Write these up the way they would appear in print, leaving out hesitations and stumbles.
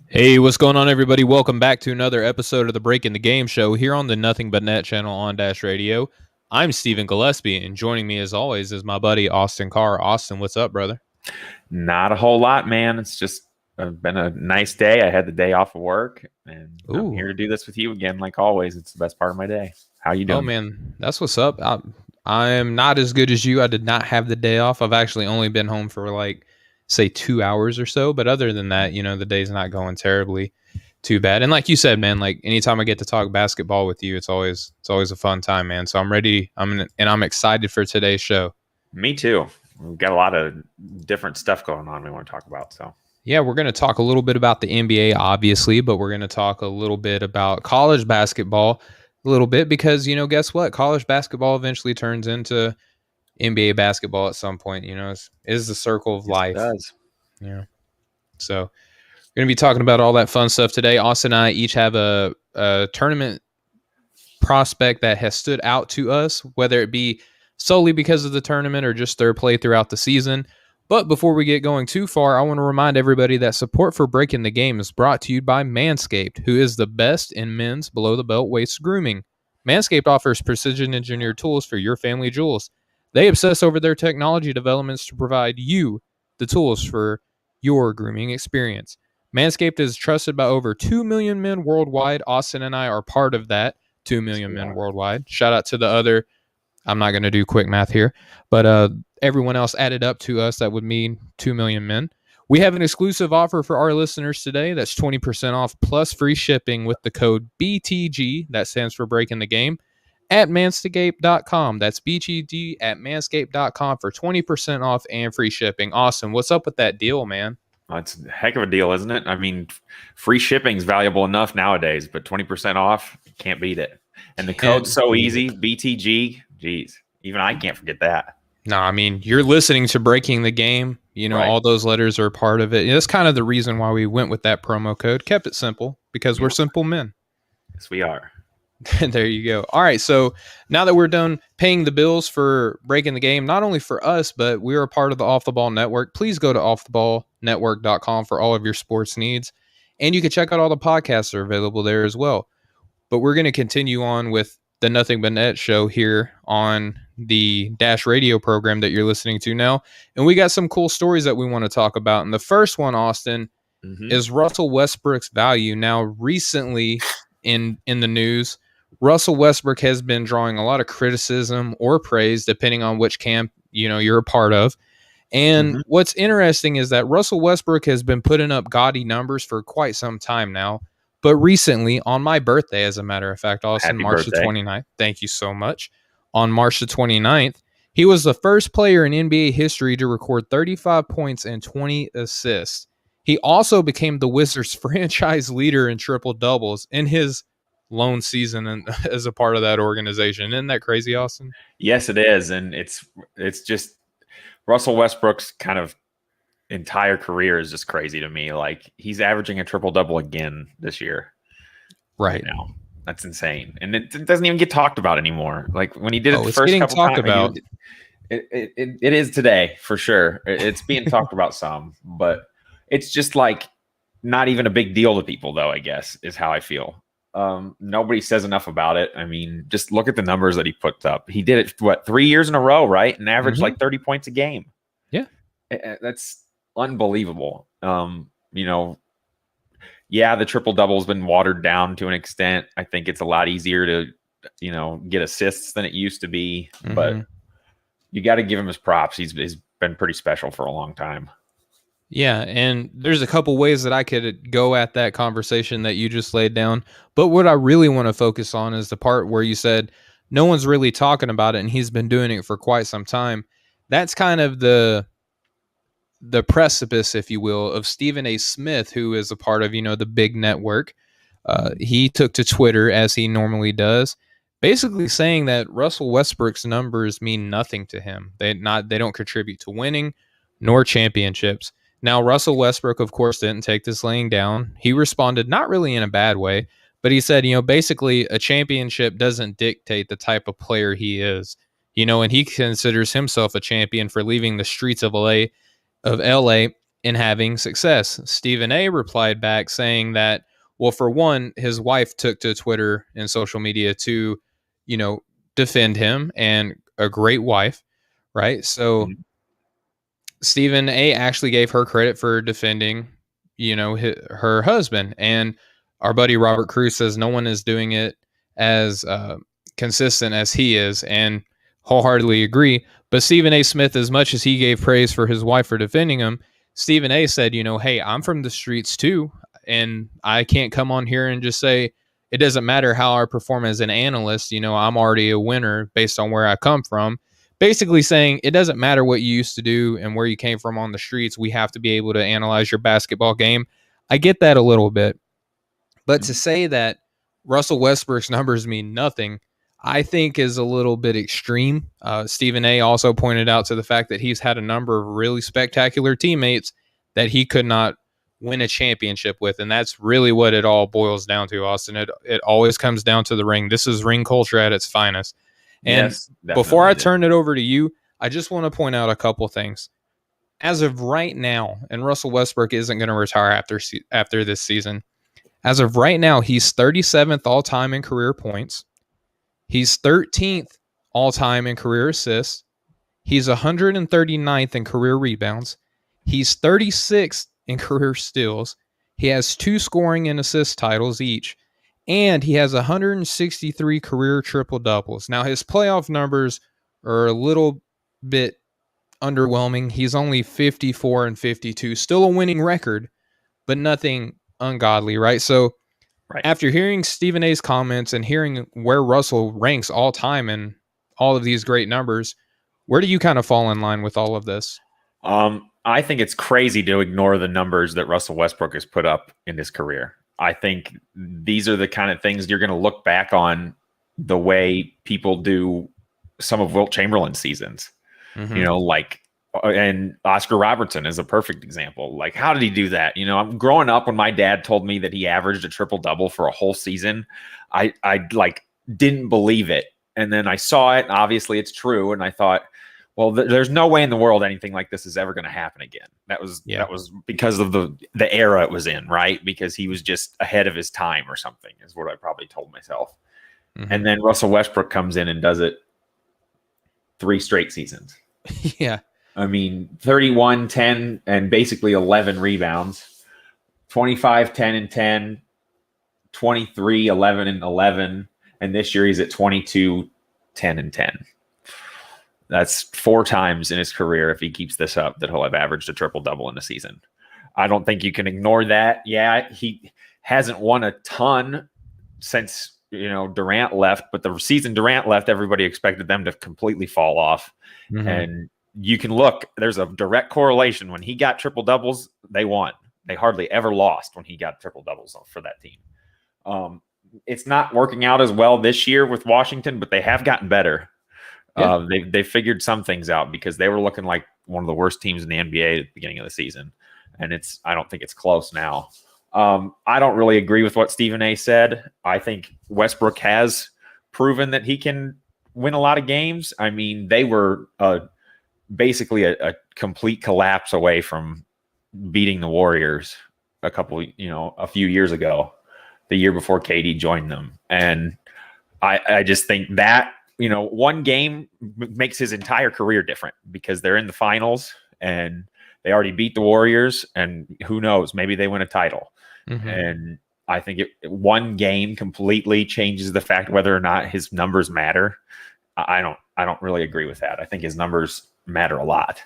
Hey, what's going on, everybody? Welcome back to another episode of the Breaking the Game show here on the Nothing But Net channel on Dash Radio. I'm Stephen Gillespie, and joining me as always is my buddy Austin Carr. Austin, what's up, brother? Not a whole lot, man. It's just been a nice day. I had the day off of work, and I'm here to do this with you again, like always. It's the best part of my day. How you doing? Oh, man, that's what's up. I am not as good as you. I did not have the day off. I've actually only been home for say 2 hours or so. But other than that, the day's not going terribly too bad. And like you said, man, like anytime I get to talk basketball with you, it's always a fun time, man. So I'm ready. I'm excited for today's show. Me too. We've got a lot of different stuff going on we want to talk about. So yeah, we're going to talk a little bit about the NBA, obviously, but we're going to talk a little bit about college basketball a little bit because, guess what? College basketball eventually turns into NBA basketball at some point. It is the circle of life. It does. Yeah. So we're going to be talking about all that fun stuff today. Austin and I each have a tournament prospect that has stood out to us, whether it be solely because of the tournament or just their play throughout the season. But before we get going too far, I want to remind everybody that support for Breaking the Game is brought to you by Manscaped, who is the best in men's below-the-belt waist grooming. Manscaped offers precision-engineered tools for your family jewels. They obsess over their technology developments to provide you the tools for your grooming experience. Manscaped is trusted by over 2 million men worldwide. Austin and I are part of that 2 million men worldwide. Shout out to the other, I'm not going to do quick math here, but everyone else added up to us, that would mean 2 million men. We have an exclusive offer for our listeners today. That's 20% off plus free shipping with the code BTG. That stands for Breaking the Game at manscaped.com. That's BTG at manscaped.com for 20% off and free shipping. Awesome. What's up with that deal, man? It's a heck of a deal, isn't it? I mean, free shipping is valuable enough nowadays, but 20% off, can't beat it. And the code's so easy, BTG. Geez, even I can't forget that. No, I mean, you're listening to Breaking the Game. Right. All those letters are part of it. That's kind of the reason why we went with that promo code. Kept it simple because we're simple men. Yes, we are. There you go. All right, so now that we're done paying the bills for Breaking the Game, not only for us, but we are a part of the Off the Ball Network. Please go to offtheballnetwork.com for all of your sports needs. And you can check out all the podcasts that are available there as well. But we're going to continue on with the Nothing But Net show here on the Dash Radio program that you're listening to now. And we got some cool stories that we want to talk about. And the first one, Austin, is Russell Westbrook's value. Now, recently in the news, Russell Westbrook has been drawing a lot of criticism or praise, depending on which camp you're a part of. And what's interesting is that Russell Westbrook has been putting up gaudy numbers for quite some time now. But recently, on my birthday, as a matter of fact, Austin, March the 29th, thank you so much. On March the 29th, he was the first player in NBA history to record 35 points and 20 assists. He also became the Wizards franchise leader in triple doubles in his lone season and as a part of that organization. Isn't that crazy, Austin? Yes, it is. And it's just Russell Westbrook's kind of entire career is just crazy to me. Like, he's averaging a triple double again this year. Right now. That's insane. And it doesn't even get talked about anymore. Like when he did it the first couple times about. It is today for sure. It's being talked about some, but it's just like not even a big deal to people, though, I guess, is how I feel. Nobody says enough about it. I mean, just look at the numbers that he puts up. He did it, 3 years in a row, right? And averaged like 30 points a game. Yeah. That's unbelievable. Yeah, the triple double has been watered down to an extent. I think it's a lot easier to, get assists than it used to be. But you got to give him his props. He's been pretty special for a long time. Yeah, and there's a couple ways that I could go at that conversation that you just laid down. But what I really want to focus on is the part where you said no one's really talking about it, and he's been doing it for quite some time. That's kind of the precipice, if you will, of Stephen A. Smith, who is a part of, the big network. He took to Twitter, as he normally does, basically saying that Russell Westbrook's numbers mean nothing to him. They don't contribute to winning nor championships. Now, Russell Westbrook, of course, didn't take this laying down. He responded not really in a bad way, but he said, basically a championship doesn't dictate the type of player he is, and he considers himself a champion for leaving the streets of LA in having success. Stephen A replied back saying that, well, for one, his wife took to Twitter and social media to, defend him, and a great wife, right? So Mhm. Stephen A actually gave her credit for defending, her husband. And our buddy Robert Cruz says no one is doing it as consistent as he is, and wholeheartedly agree. But Stephen A. Smith, as much as he gave praise for his wife for defending him, Stephen A. said, hey, I'm from the streets too, and I can't come on here and just say it doesn't matter how I perform as an analyst. I'm already a winner based on where I come from. Basically saying it doesn't matter what you used to do and where you came from on the streets. We have to be able to analyze your basketball game. I get that a little bit. But to say that Russell Westbrook's numbers mean nothing, I think is a little bit extreme. Stephen A. also pointed out to the fact that he's had a number of really spectacular teammates that he could not win a championship with. And that's really what it all boils down to, Austin. It always comes down to the ring. This is ring culture at its finest. And Yes, before I definitely. turn it over to you, I just want to point out a couple things. As of right now, and Russell Westbrook isn't going to retire after this season. As of right now, he's 37th all-time in career points. He's 13th all-time in career assists. He's 139th in career rebounds. He's 36th in career steals. He has 2 scoring and assist titles each. And he has 163 career triple-doubles. Now, his playoff numbers are a little bit underwhelming. He's only 54 and 52. Still a winning record, but nothing ungodly, right? So Right. after hearing Stephen A's comments and hearing where Russell ranks all time in all of these great numbers, where do you kind of fall in line with all of this? I think it's crazy to ignore the numbers that Russell Westbrook has put up in his career. I think these are the kind of things you're going to look back on the way people do some of Wilt Chamberlain's seasons. Mm-hmm. And Oscar Robertson is a perfect example. Like, how did he do that? I'm growing up when my dad told me that he averaged a triple double for a whole season. I didn't believe it. And then I saw it, and obviously it's true. And I thought, well, there's no way in the world anything like this is ever going to happen again. That was because of the era it was in, right? Because he was just ahead of his time or something, is what I probably told myself. Mm-hmm. And then Russell Westbrook comes in and does it 3 straight seasons. Yeah. I mean, 31, 10, and basically 11 rebounds, 25, 10, and 10, 23, 11, and 11. And this year he's at 22, 10, and 10. That's 4 times in his career, if he keeps this up, that he'll have averaged a triple-double in a season. I don't think you can ignore that. Yeah, he hasn't won a ton since Durant left, but the season Durant left, everybody expected them to completely fall off. Mm-hmm. And you can look, there's a direct correlation. When he got triple doubles, they won. They hardly ever lost when he got triple doubles for that team. It's not working out as well this year with Washington, but they have gotten better. Yeah. They figured some things out, because they were looking like one of the worst teams in the NBA at the beginning of the season. And I don't think it's close now. I don't really agree with what Stephen A said. I think Westbrook has proven that he can win a lot of games. I mean, they were basically a complete collapse away from beating the Warriors a few years ago, the year before KD joined them. And I just think that, one game makes his entire career different, because they're in the finals and they already beat the Warriors, and who knows, maybe they win a title. Mm-hmm. And I think one game completely changes the fact whether or not his numbers matter. I don't really agree with that. I think his numbers matter a lot.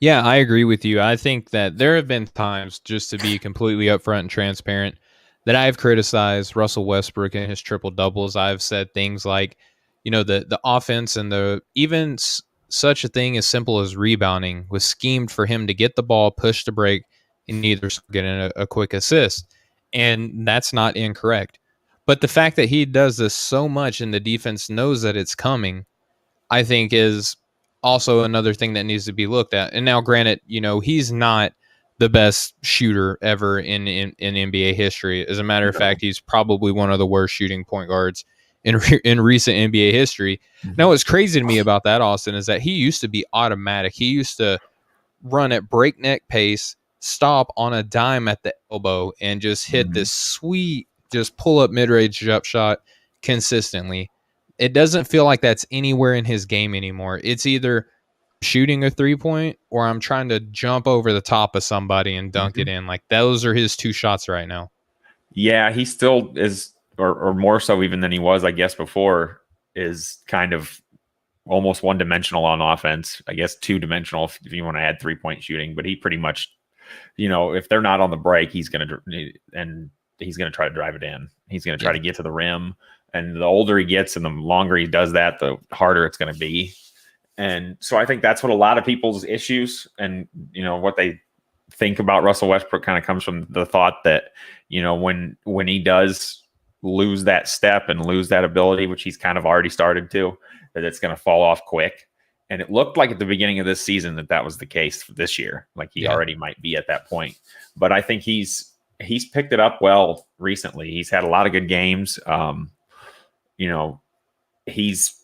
Yeah, I agree with you. I think that there have been times, just to be completely upfront and transparent, that I've criticized Russell Westbrook and his triple doubles. I've said things like, the offense and even such a thing as simple as rebounding was schemed for him to get the ball, push the break, and either get in a quick assist. And that's not incorrect. But the fact that he does this so much and the defense knows that it's coming, I think is also another thing that needs to be looked at. And now, granted, he's not the best shooter ever in NBA history. As a matter of fact, he's probably one of the worst shooting point guards in recent NBA history. Mm-hmm. Now, what's crazy to me about that, Austin, is that he used to be automatic. He used to run at breakneck pace, stop on a dime at the elbow, and just hit this sweet, just pull up mid-range jump shot consistently. It doesn't feel like that's anywhere in his game anymore. It's either shooting a 3-point or I'm trying to jump over the top of somebody and dunk it in. Like those are his two shots right now. Yeah, he still is, or more so even than he was, I guess, before, is kind of almost one-dimensional on offense. I guess two-dimensional if you want to add 3-point shooting. But he pretty much, if they're not on the break, he's going to try to drive it in. He's going to try to get to the rim. And the older he gets and the longer he does that, the harder it's going to be. And so I think that's what a lot of people's issues and, what they think about Russell Westbrook kind of comes from the thought that, when he does lose that step and lose that ability, which he's kind of already started to, that it's going to fall off quick. And it looked like at the beginning of this season that was the case this year. Like he already might be at that point. But I think he's picked it up well recently. He's had a lot of good games. He's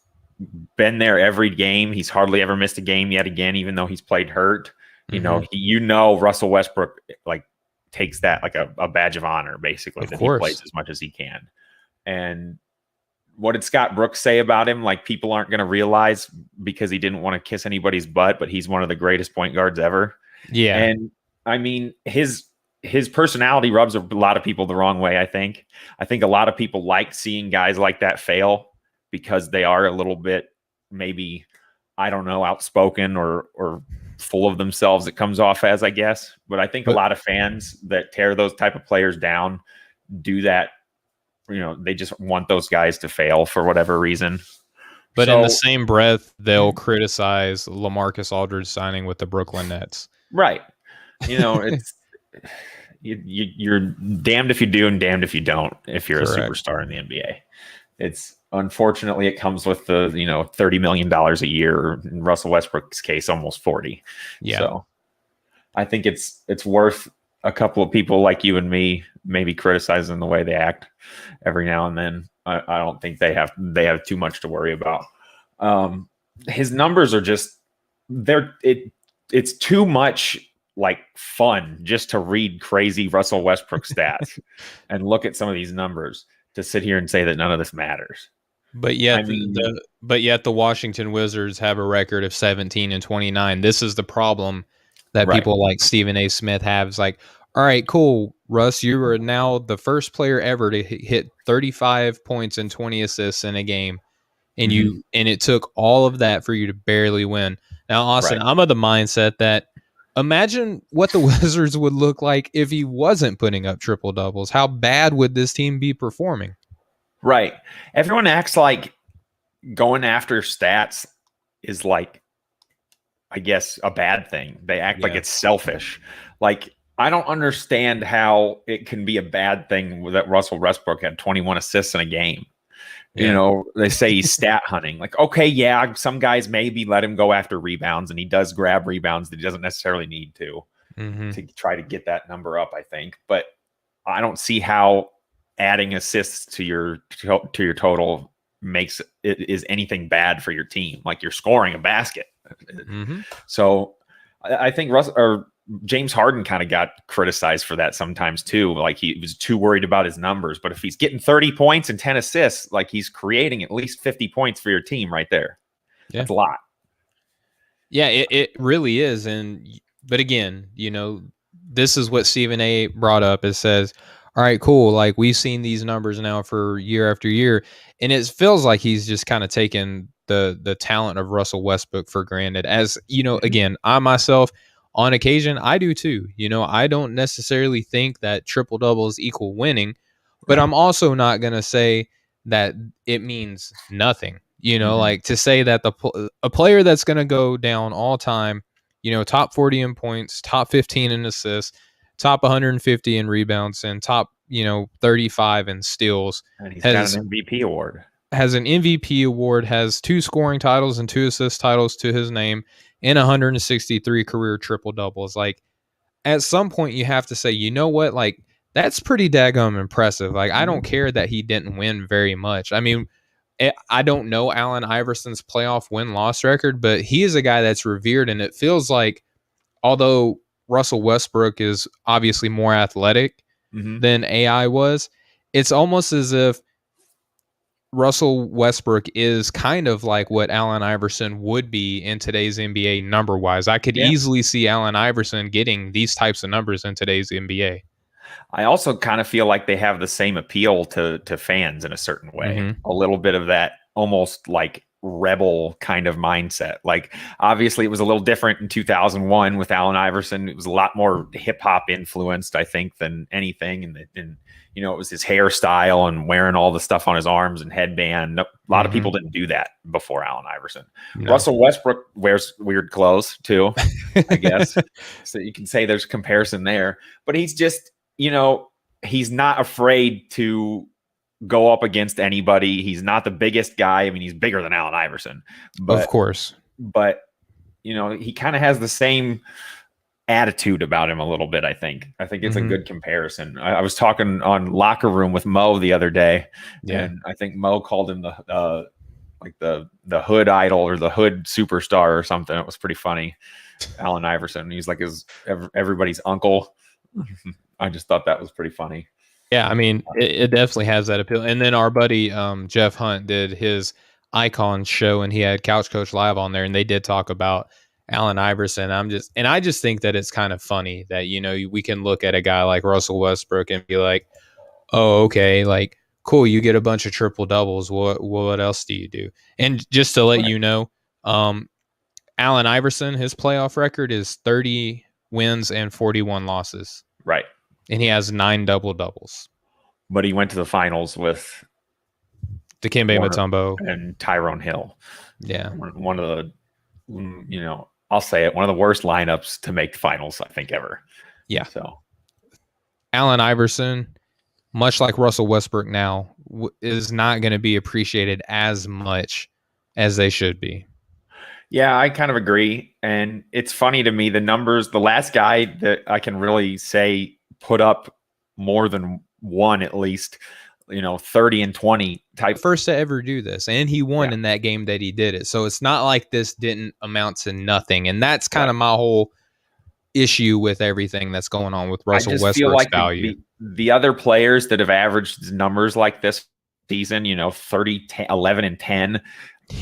been there every game. He's hardly ever missed a game yet again, even though he's played hurt. Russell Westbrook takes that like a badge of honor, basically, that he plays as much as he can. And what did Scott Brooks say about him? Like, people aren't going to realize because he didn't want to kiss anybody's butt, but he's one of the greatest point guards ever. Yeah. And I mean, his personality rubs a lot of people the wrong way. I think a lot of people like seeing guys like that fail because they are a little bit, maybe, I don't know, outspoken or full of themselves. It comes off as, I guess. But I think a lot of fans that tear those type of players down do that. They just want those guys to fail for whatever reason. But in the same breath, they'll criticize LaMarcus Aldridge signing with the Brooklyn Nets. Right. It's you're damned if you do and damned if you don't. If you're a superstar in the NBA, unfortunately it comes with the $30 million a year. In Russell Westbrook's case, almost 40. Yeah. So I think it's worth a couple of people like you and me maybe criticizing the way they act every now and then. I don't think they have too much to worry about. His numbers are just it's too much like fun just to read crazy Russell Westbrook stats and look at some of these numbers to sit here and say that none of this matters. But yet, the Washington Wizards have a record of 17-29. This is the problem that people like Stephen A. Smith have. It's like, all right, cool, Russ, you are now the first player ever to hit 35 points and 20 assists in a game, and and it took all of that for you to barely win. Now, Austin, I'm of the mindset that imagine what the Wizards would look like if he wasn't putting up triple doubles. How bad would this team be performing? Right. Everyone acts like going after stats is like, I guess, a bad thing. They act like it's selfish. Like, I don't understand how it can be a bad thing that Russell Westbrook had 21 assists in a game. They say he's stat hunting. Like, okay, some guys maybe let him go after rebounds, and he does grab rebounds that he doesn't necessarily need to try to get that number up, I think. But I don't see how adding assists to your total makes it is anything bad for your team. Like, you're scoring a basket. So I think James Harden kind of got criticized for that sometimes too. Like, he was too worried about his numbers. But if he's getting 30 points and 10 assists, like, he's creating at least 50 points for your team right there. Yeah. That's a lot. Yeah, it really is. But again, this is what Stephen A. brought up. It says, all right, cool. Like, we've seen these numbers now for year after year, and it feels like he's just kind of taken the talent of Russell Westbrook for granted. As again, I myself, on occasion, I do too. I don't necessarily think that triple doubles equal winning, but I'm also not going to say that it means nothing. Like, to say that a player that's going to go down all time, top 40 in points, top 15 in assists, top 150 in rebounds, and top 35 in steals, and he's got an MVP award. Has an MVP award, has 2 scoring titles and 2 assist titles to his name, and 163 career triple doubles. Like, at some point you have to say, you know what, like, that's pretty daggum impressive. Like, I don't care that he didn't win very much. I mean, I don't know Allen Iverson's playoff win-loss record, but he is a guy that's revered, and it feels like although Russell Westbrook is obviously more athletic than AI was, it's almost as if Russell Westbrook is kind of like what Allen Iverson would be in today's NBA number-wise. I could easily see Allen Iverson getting these types of numbers in today's NBA. I also kind of feel like they have the same appeal to fans in a certain way. A little bit of that almost like rebel kind of mindset. Like obviously it was a little different in 2001 with Allen Iverson. It was a lot more hip hop influenced, I think, than anything. And you know, it was his hairstyle and wearing all the stuff on his arms and headband. A lot of people didn't do that before Allen Iverson. No. Russell Westbrook wears weird clothes too, I guess. So you can say there's comparison there, but he's just, you know, he's not afraid to go up against anybody. He's not the biggest guy. I mean, he's bigger than Allen Iverson, but, of course. But, you know, he kind of has the same attitude about him a little bit, I think. I think it's a good comparison. I was talking on Locker Room with Mo the other day, and I think Mo called him the hood idol or the hood superstar or something. It was pretty funny. Allen Iverson. He's like everybody's uncle. I just thought that was pretty funny. Yeah, I mean, it definitely has that appeal. And then our buddy Jeff Hunt did his Icon show, and he had Couch Coach Live on there, and they did talk about Allen Iverson. I just think that it's kind of funny that, you know, we can look at a guy like Russell Westbrook and be like, oh, okay, like, cool, you get a bunch of triple doubles. What else do you do? And just to let you know, Allen Iverson, his playoff record is 30 wins and 41 losses. Right. And he has 9 double doubles. But he went to the finals with Dikembe Mutombo and Tyrone Hill. Yeah. One of the, you know, I'll say it, one of the worst lineups to make finals, I think, ever. Yeah. So Allen Iverson, much like Russell Westbrook now, is not going to be appreciated as much as they should be. Yeah, I kind of agree. And it's funny to me, the numbers, the last guy that I can really say put up more than one, at least, you know, 30 and 20 type. First to ever do this. And he won in that game that he did it. So it's not like this didn't amount to nothing. And that's kind of my whole issue with everything that's going on with Russell Westbrook's feel like value. The other players that have averaged numbers like this season, you know, 30, 10, 11 and 10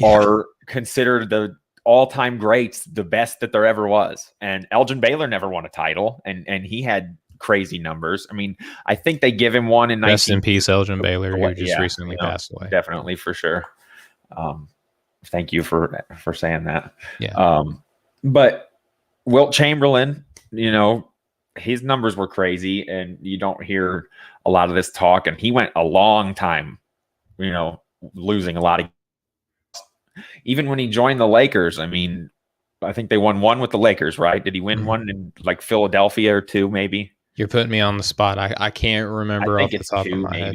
are considered the all-time greats, the best that there ever was. And Elgin Baylor never won a title, and he had crazy numbers. I mean, I think they give him one in Rest in peace, Elgin Baylor, who just recently passed away. Definitely, for sure. Thank you for saying that. Yeah. But Wilt Chamberlain, you know, his numbers were crazy, and you don't hear a lot of this talk. And he went a long time, you know, losing a lot of. Even when he joined the Lakers, I mean, I think they won one with the Lakers, right? Did he win one in like Philadelphia or two, maybe? You're putting me on the spot. I can't remember off the top of my head.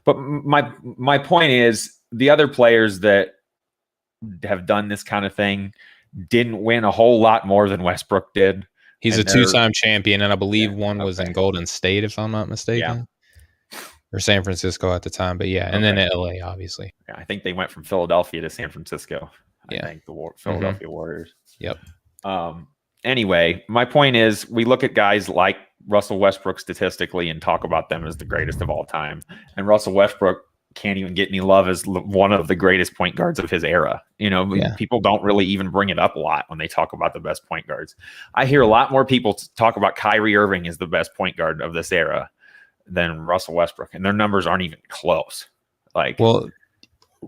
But my point is, the other players that have done this kind of thing didn't win a whole lot more than Westbrook did. He's a 2-time champion, and I believe one was in Golden State, if I'm not mistaken. Or San Francisco at the time, but and then LA, obviously. Yeah, I think they went from Philadelphia to San Francisco. I think the Philadelphia Warriors. Yep. Anyway, my point is, we look at guys like Russell Westbrook statistically and talk about them as the greatest of all time. And Russell Westbrook can't even get any love as one of the greatest point guards of his era. You know, people don't really even bring it up a lot when they talk about the best point guards. I hear a lot more people talk about Kyrie Irving as the best point guard of this era than Russell Westbrook, and their numbers aren't even close. Like, well,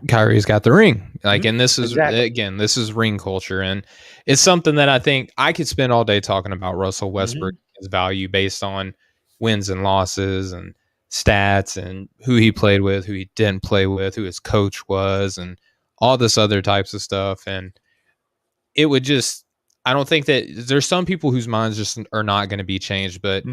Kyrie's got the ring. Like, and this is again, this is ring culture, and it's something that I think I could spend all day talking about Russell Westbrook's value based on wins and losses and stats and who he played with, who he didn't play with, who his coach was, and all this other types of stuff. And it would just, I don't think that there's some people whose minds just are not going to be changed, but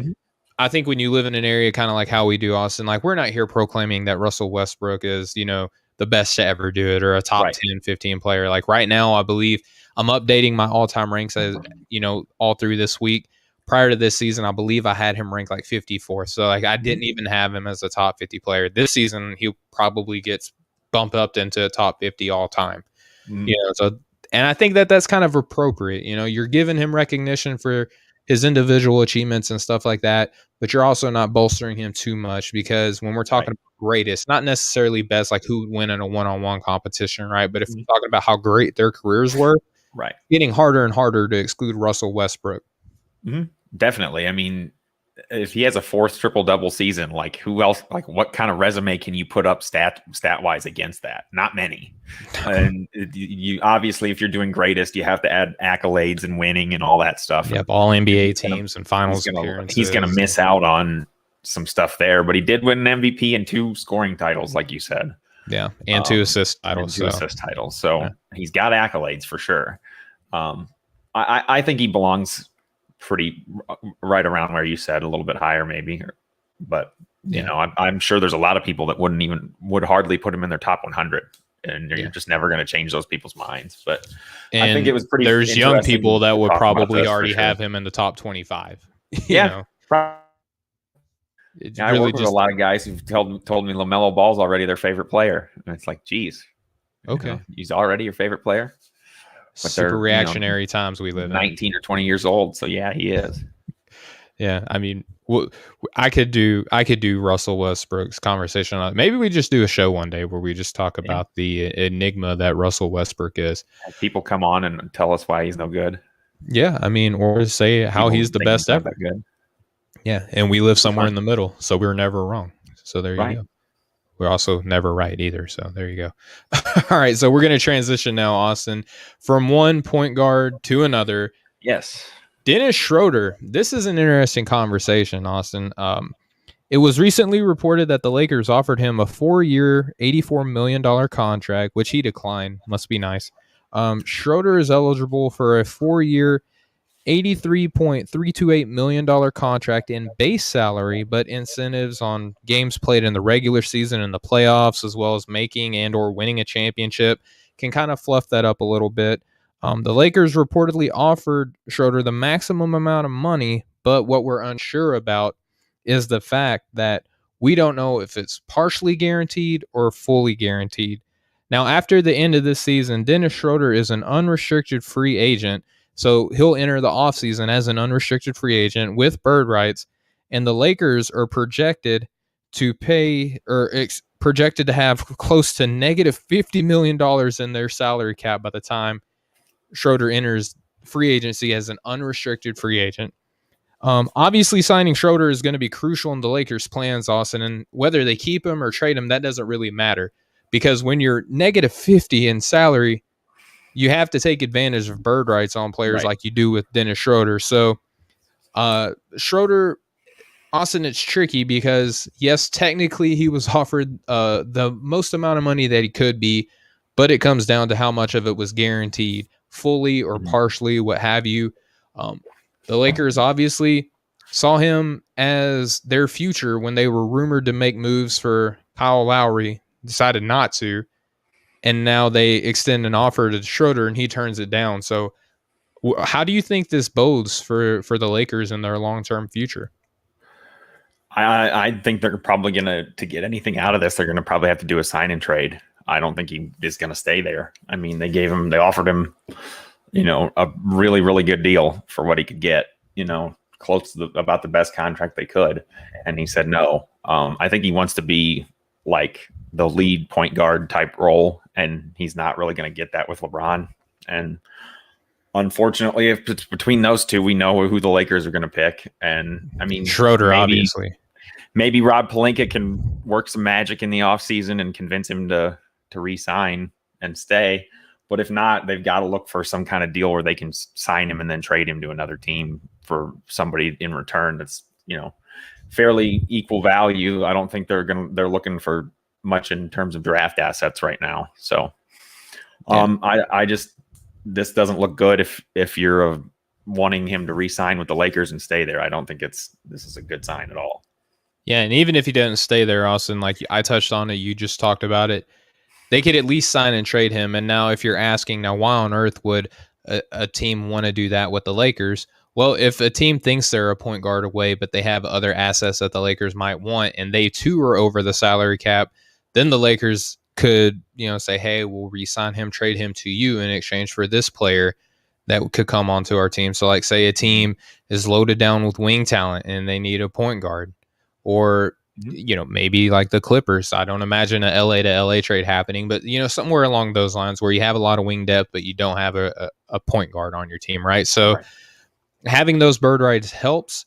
I think when you live in an area kind of like how we do, Austin, like, we're not here proclaiming that Russell Westbrook is, you know, the best to ever do it or a top 10, 15 player. Like right now, I believe I'm updating my all-time ranks as, you know, all through this week. Prior to this season, I believe I had him ranked like 54. So like I didn't even have him as a top 50 player. This season, he probably gets bumped up into a top 50 all time. You know, so And I think that that's kind of appropriate. You know, you're giving him recognition for his individual achievements and stuff like that, but you're also not bolstering him too much, because when we're talking Right. about greatest, not necessarily best, like who would win in a one-on-one competition, right? But if Mhm. we're talking about how great their careers were, Right. getting harder and harder to exclude Russell Westbrook. Mhm. Definitely. I mean, if he has a fourth triple double season, like who else? Like, what kind of resume can you put up stat wise against that? Not many. And you obviously, if you're doing greatest, you have to add accolades and winning and all that stuff. Yep, And all NBA he's gonna teams and finals he's gonna appearances. miss out on some stuff there. But he did win an MVP and 2 scoring titles, like you said. Yeah, and 2 assist titles. And 2 assist titles. So he's got accolades for sure. I think he belongs pretty right around where you said, a little bit higher maybe, but you know, I'm sure there's a lot of people that would hardly put him in their top 100, and you're just never going to change those people's minds. But and I think it was pretty. There's young people that would probably already sure. have him in the top 25. Yeah. I really work with a lot of guys who've told me LaMelo Ball's already their favorite player, and it's like, geez, okay, he's already your favorite player. But super reactionary times we live 19 or 20 years old. So yeah, he is. Yeah, I mean, I could do Russell Westbrook's conversation on. Maybe we just do a show one day where we just talk about the enigma that Russell Westbrook is. Have people come on and tell us why he's no good. Yeah, I mean, or say how he's the best ever. Good. Yeah, and we live somewhere in the middle, so we're never wrong. So there you go. We're also never right either. So there you go. All right. So we're going to transition now, Austin, from one point guard to another. Yes. Dennis Schroder. This is an interesting conversation, Austin. It was recently reported that the Lakers offered him a 4-year, $84 million contract, which he declined. Must be nice. Schroder is eligible for a 4-year, $83.328 million contract in base salary, but incentives on games played in the regular season and the playoffs, as well as making and or winning a championship, can kind of fluff that up a little bit. The Lakers reportedly offered Schroder the maximum amount of money, but what we're unsure about is the fact that we don't know if it's partially guaranteed or fully guaranteed. Now, after the end of this season, Dennis Schroder is an unrestricted free agent, so he'll enter the offseason as an unrestricted free agent with bird rights, and the Lakers are projected to pay projected to have close to negative $50 million in their salary cap by the time Schroder enters free agency as an unrestricted free agent. Obviously, signing Schroder is going to be crucial in the Lakers' plans, Austin, and whether they keep him or trade him, that doesn't really matter, because when you're negative 50 in salary, you have to take advantage of bird rights on players like you do with Dennis Schroder. So Schroder, Austin, it's tricky because, yes, technically he was offered the most amount of money that he could be, but it comes down to how much of it was guaranteed, fully or partially, what have you. The Lakers obviously saw him as their future when they were rumored to make moves for Kyle Lowry, decided not to. And now they extend an offer to Schroder, and he turns it down. So how do you think this bodes for the Lakers in their long-term future? I think they're probably going to get anything out of this, they're going to probably have to do a sign and trade. I don't think he is going to stay there. I mean, they offered him, a really, really good deal for what he could get, close to about the best contract they could. And he said no. I think he wants to be like the lead point guard type role, and he's not really going to get that with LeBron. And unfortunately, if it's between those two, we know who the Lakers are going to pick. And I mean, Schroder, obviously. Maybe Rob Pelinka can work some magic in the offseason and convince him to re-sign and stay. But if not, they've got to look for some kind of deal where they can sign him and then trade him to another team for somebody in return that's, fairly equal value. I don't think they're looking for much in terms of draft assets right now. So this doesn't look good if you're wanting him to re-sign with the Lakers and stay there. I don't think this is a good sign at all. Yeah, and even if he doesn't stay there, Austin, like I touched on it, you just talked about it, they could at least sign and trade him. And now if you're asking, now why on earth would a team want to do that with the Lakers? Well, if a team thinks they're a point guard away, but they have other assets that the Lakers might want, and they too are over the salary cap, then the Lakers could, say, hey, we'll re-sign him, trade him to you in exchange for this player that could come onto our team. So like say a team is loaded down with wing talent and they need a point guard, or maybe like the Clippers. I don't imagine a LA to LA trade happening, but somewhere along those lines where you have a lot of wing depth but you don't have a point guard on your team, right? So having those bird rights helps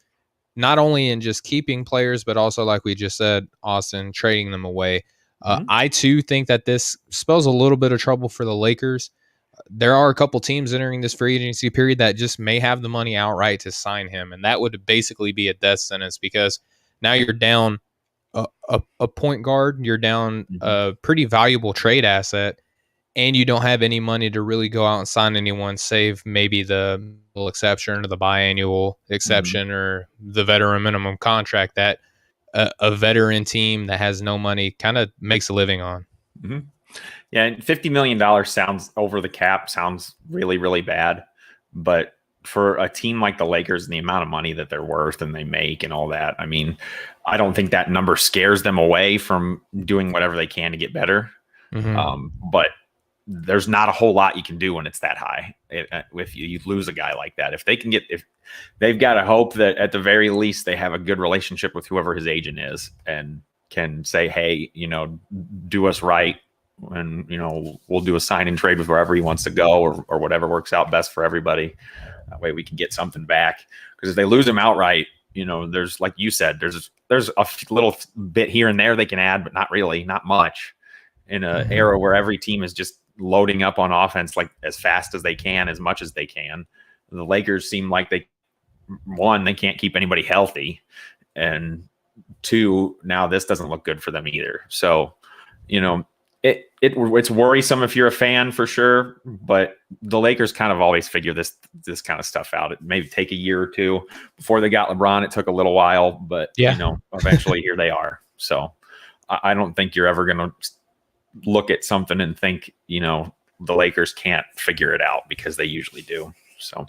not only in just keeping players, but also, like we just said, Austin, trading them away. I too think that this spells a little bit of trouble for the Lakers. There are a couple teams entering this free agency period that just may have the money outright to sign him, and that would basically be a death sentence because now you're down a point guard, you're down a pretty valuable trade asset, and you don't have any money to really go out and sign anyone, save maybe the exception or the biannual exception or the veteran minimum contract that a veteran team that has no money kind of makes a living on. Yeah, and $50 million sounds over the cap, sounds really, really bad. But for a team like the Lakers and the amount of money that they're worth and they make and all that, I mean, I don't think that number scares them away from doing whatever they can to get better. But there's not a whole lot you can do when it's that high. If you lose a guy like that, if they've got to hope that at the very least they have a good relationship with whoever his agent is and can say, hey, do us right. And, we'll do a sign and trade with wherever he wants to go or whatever works out best for everybody. That way we can get something back. Because if they lose him outright, there's, like you said, there's a little bit here and there they can add, but not really, not much in an era where every team is just loading up on offense like as fast as they can, as much as they can. The Lakers seem like they can't keep anybody healthy. And two, now this doesn't look good for them either. So, it's worrisome if you're a fan for sure, but the Lakers kind of always figure this kind of stuff out. It may take a year or two. Before they got LeBron, it took a little while, but eventually here they are. So I don't think you're ever going to look at something and think, the Lakers can't figure it out, because they usually do. So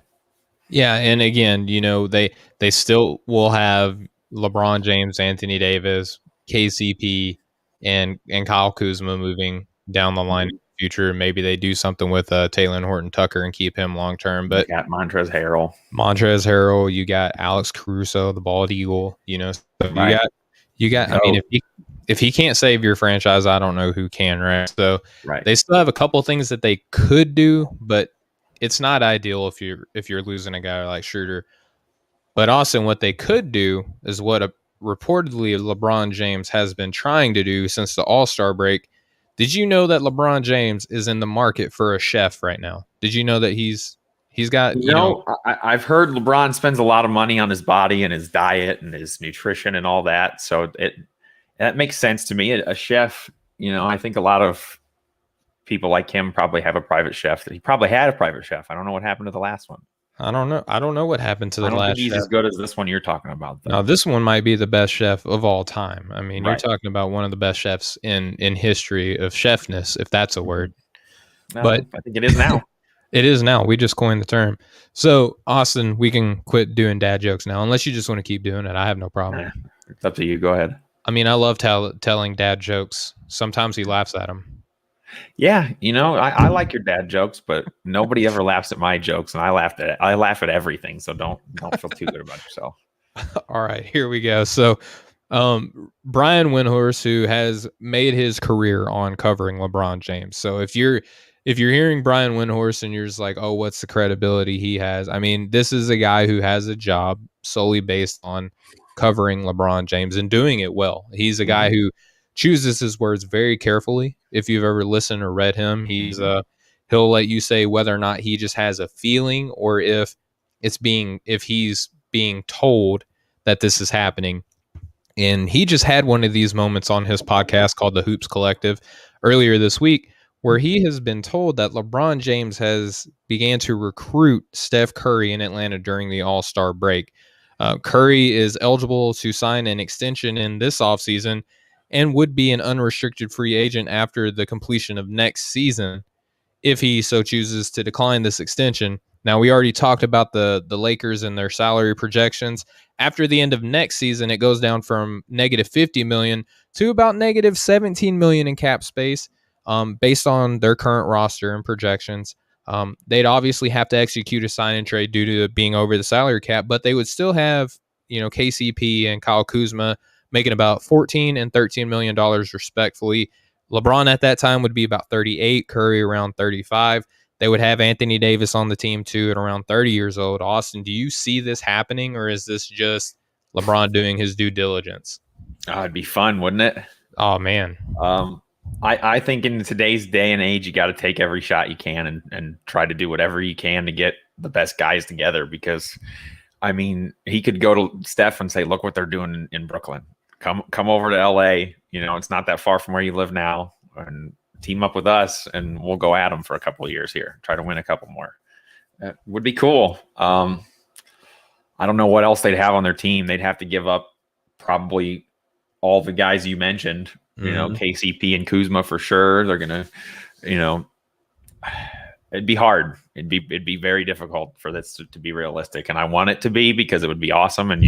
yeah, and again, they still will have LeBron James, Anthony Davis, KCP, and Kyle Kuzma moving down the line in the future. Maybe they do something with Taylor Horton Tucker and keep him long term. But you got Montrezl Harrell, you got Alex Caruso, the bald eagle. So right. you got. I mean, if he can't save your franchise, I don't know who can, right? So they still have a couple things that they could do, but it's not ideal if you're losing a guy like Schroder. But also, what they could do is what reportedly LeBron James has been trying to do since the All-Star break. Did you know that LeBron James is in the market for a chef right now? Did you know that he's got, I've heard LeBron spends a lot of money on his body and his diet and his nutrition and all that. So that makes sense to me. A chef, I think a lot of people like him probably have a private chef. He probably had a private chef. I don't know what happened to the last one. I don't know what happened to the last. I don't think he's as good as this one you're talking about, though. Now, this one might be the best chef of all time. I mean, you're talking about one of the best chefs in history of chefness, if that's a word. No, but I think it is now. It is now. We just coined the term. So, Austin, we can quit doing dad jokes now, unless you just want to keep doing it. I have no problem. It's up to you. Go ahead. I mean, I love telling dad jokes. Sometimes he laughs at them. Yeah, I like your dad jokes, but nobody ever laughs at my jokes, and I laugh at everything. So don't feel too good about yourself. All right, here we go. So, Brian Windhorst, who has made his career on covering LeBron James. So if you're hearing Brian Windhorst and you're just like, oh, what's the credibility he has? I mean, this is a guy who has a job solely based on covering LeBron James and doing it well. He's a guy who chooses his words very carefully. If you've ever listened or read him, he'll let you say whether or not he just has a feeling or if he's being told that this is happening. And he just had one of these moments on his podcast called The Hoops Collective earlier this week, where he has been told that LeBron James has began to recruit Steph Curry in Atlanta during the All-Star break. Curry is eligible to sign an extension in this offseason and would be an unrestricted free agent after the completion of next season if he so chooses to decline this extension. Now, we already talked about the Lakers and their salary projections. After the end of next season, it goes down from negative $50 million to about negative $17 million in cap space. based on their current roster and projections. They'd obviously have to execute a sign and trade due to being over the salary cap, but they would still have, KCP and Kyle Kuzma making about $14 and $13 million respectfully. LeBron at that time would be about 38, Curry around 35. They would have Anthony Davis on the team too at around 30 years old. Austin, do you see this happening, or is this just LeBron doing his due diligence? Oh, it'd be fun, wouldn't it? Oh, man. I think in today's day and age, you got to take every shot you can and try to do whatever you can to get the best guys together, because, I mean, he could go to Steph and say, look what they're doing in Brooklyn. Come over to LA. It's not that far from where you live now, and team up with us, and we'll go at them for a couple of years here. Try to win a couple more. That would be cool. I don't know what else they'd have on their team. They'd have to give up probably all the guys you mentioned. KCP and Kuzma for sure. They're gonna, it'd be hard. It'd be very difficult for this to be realistic, and I want it to be, because it would be awesome. And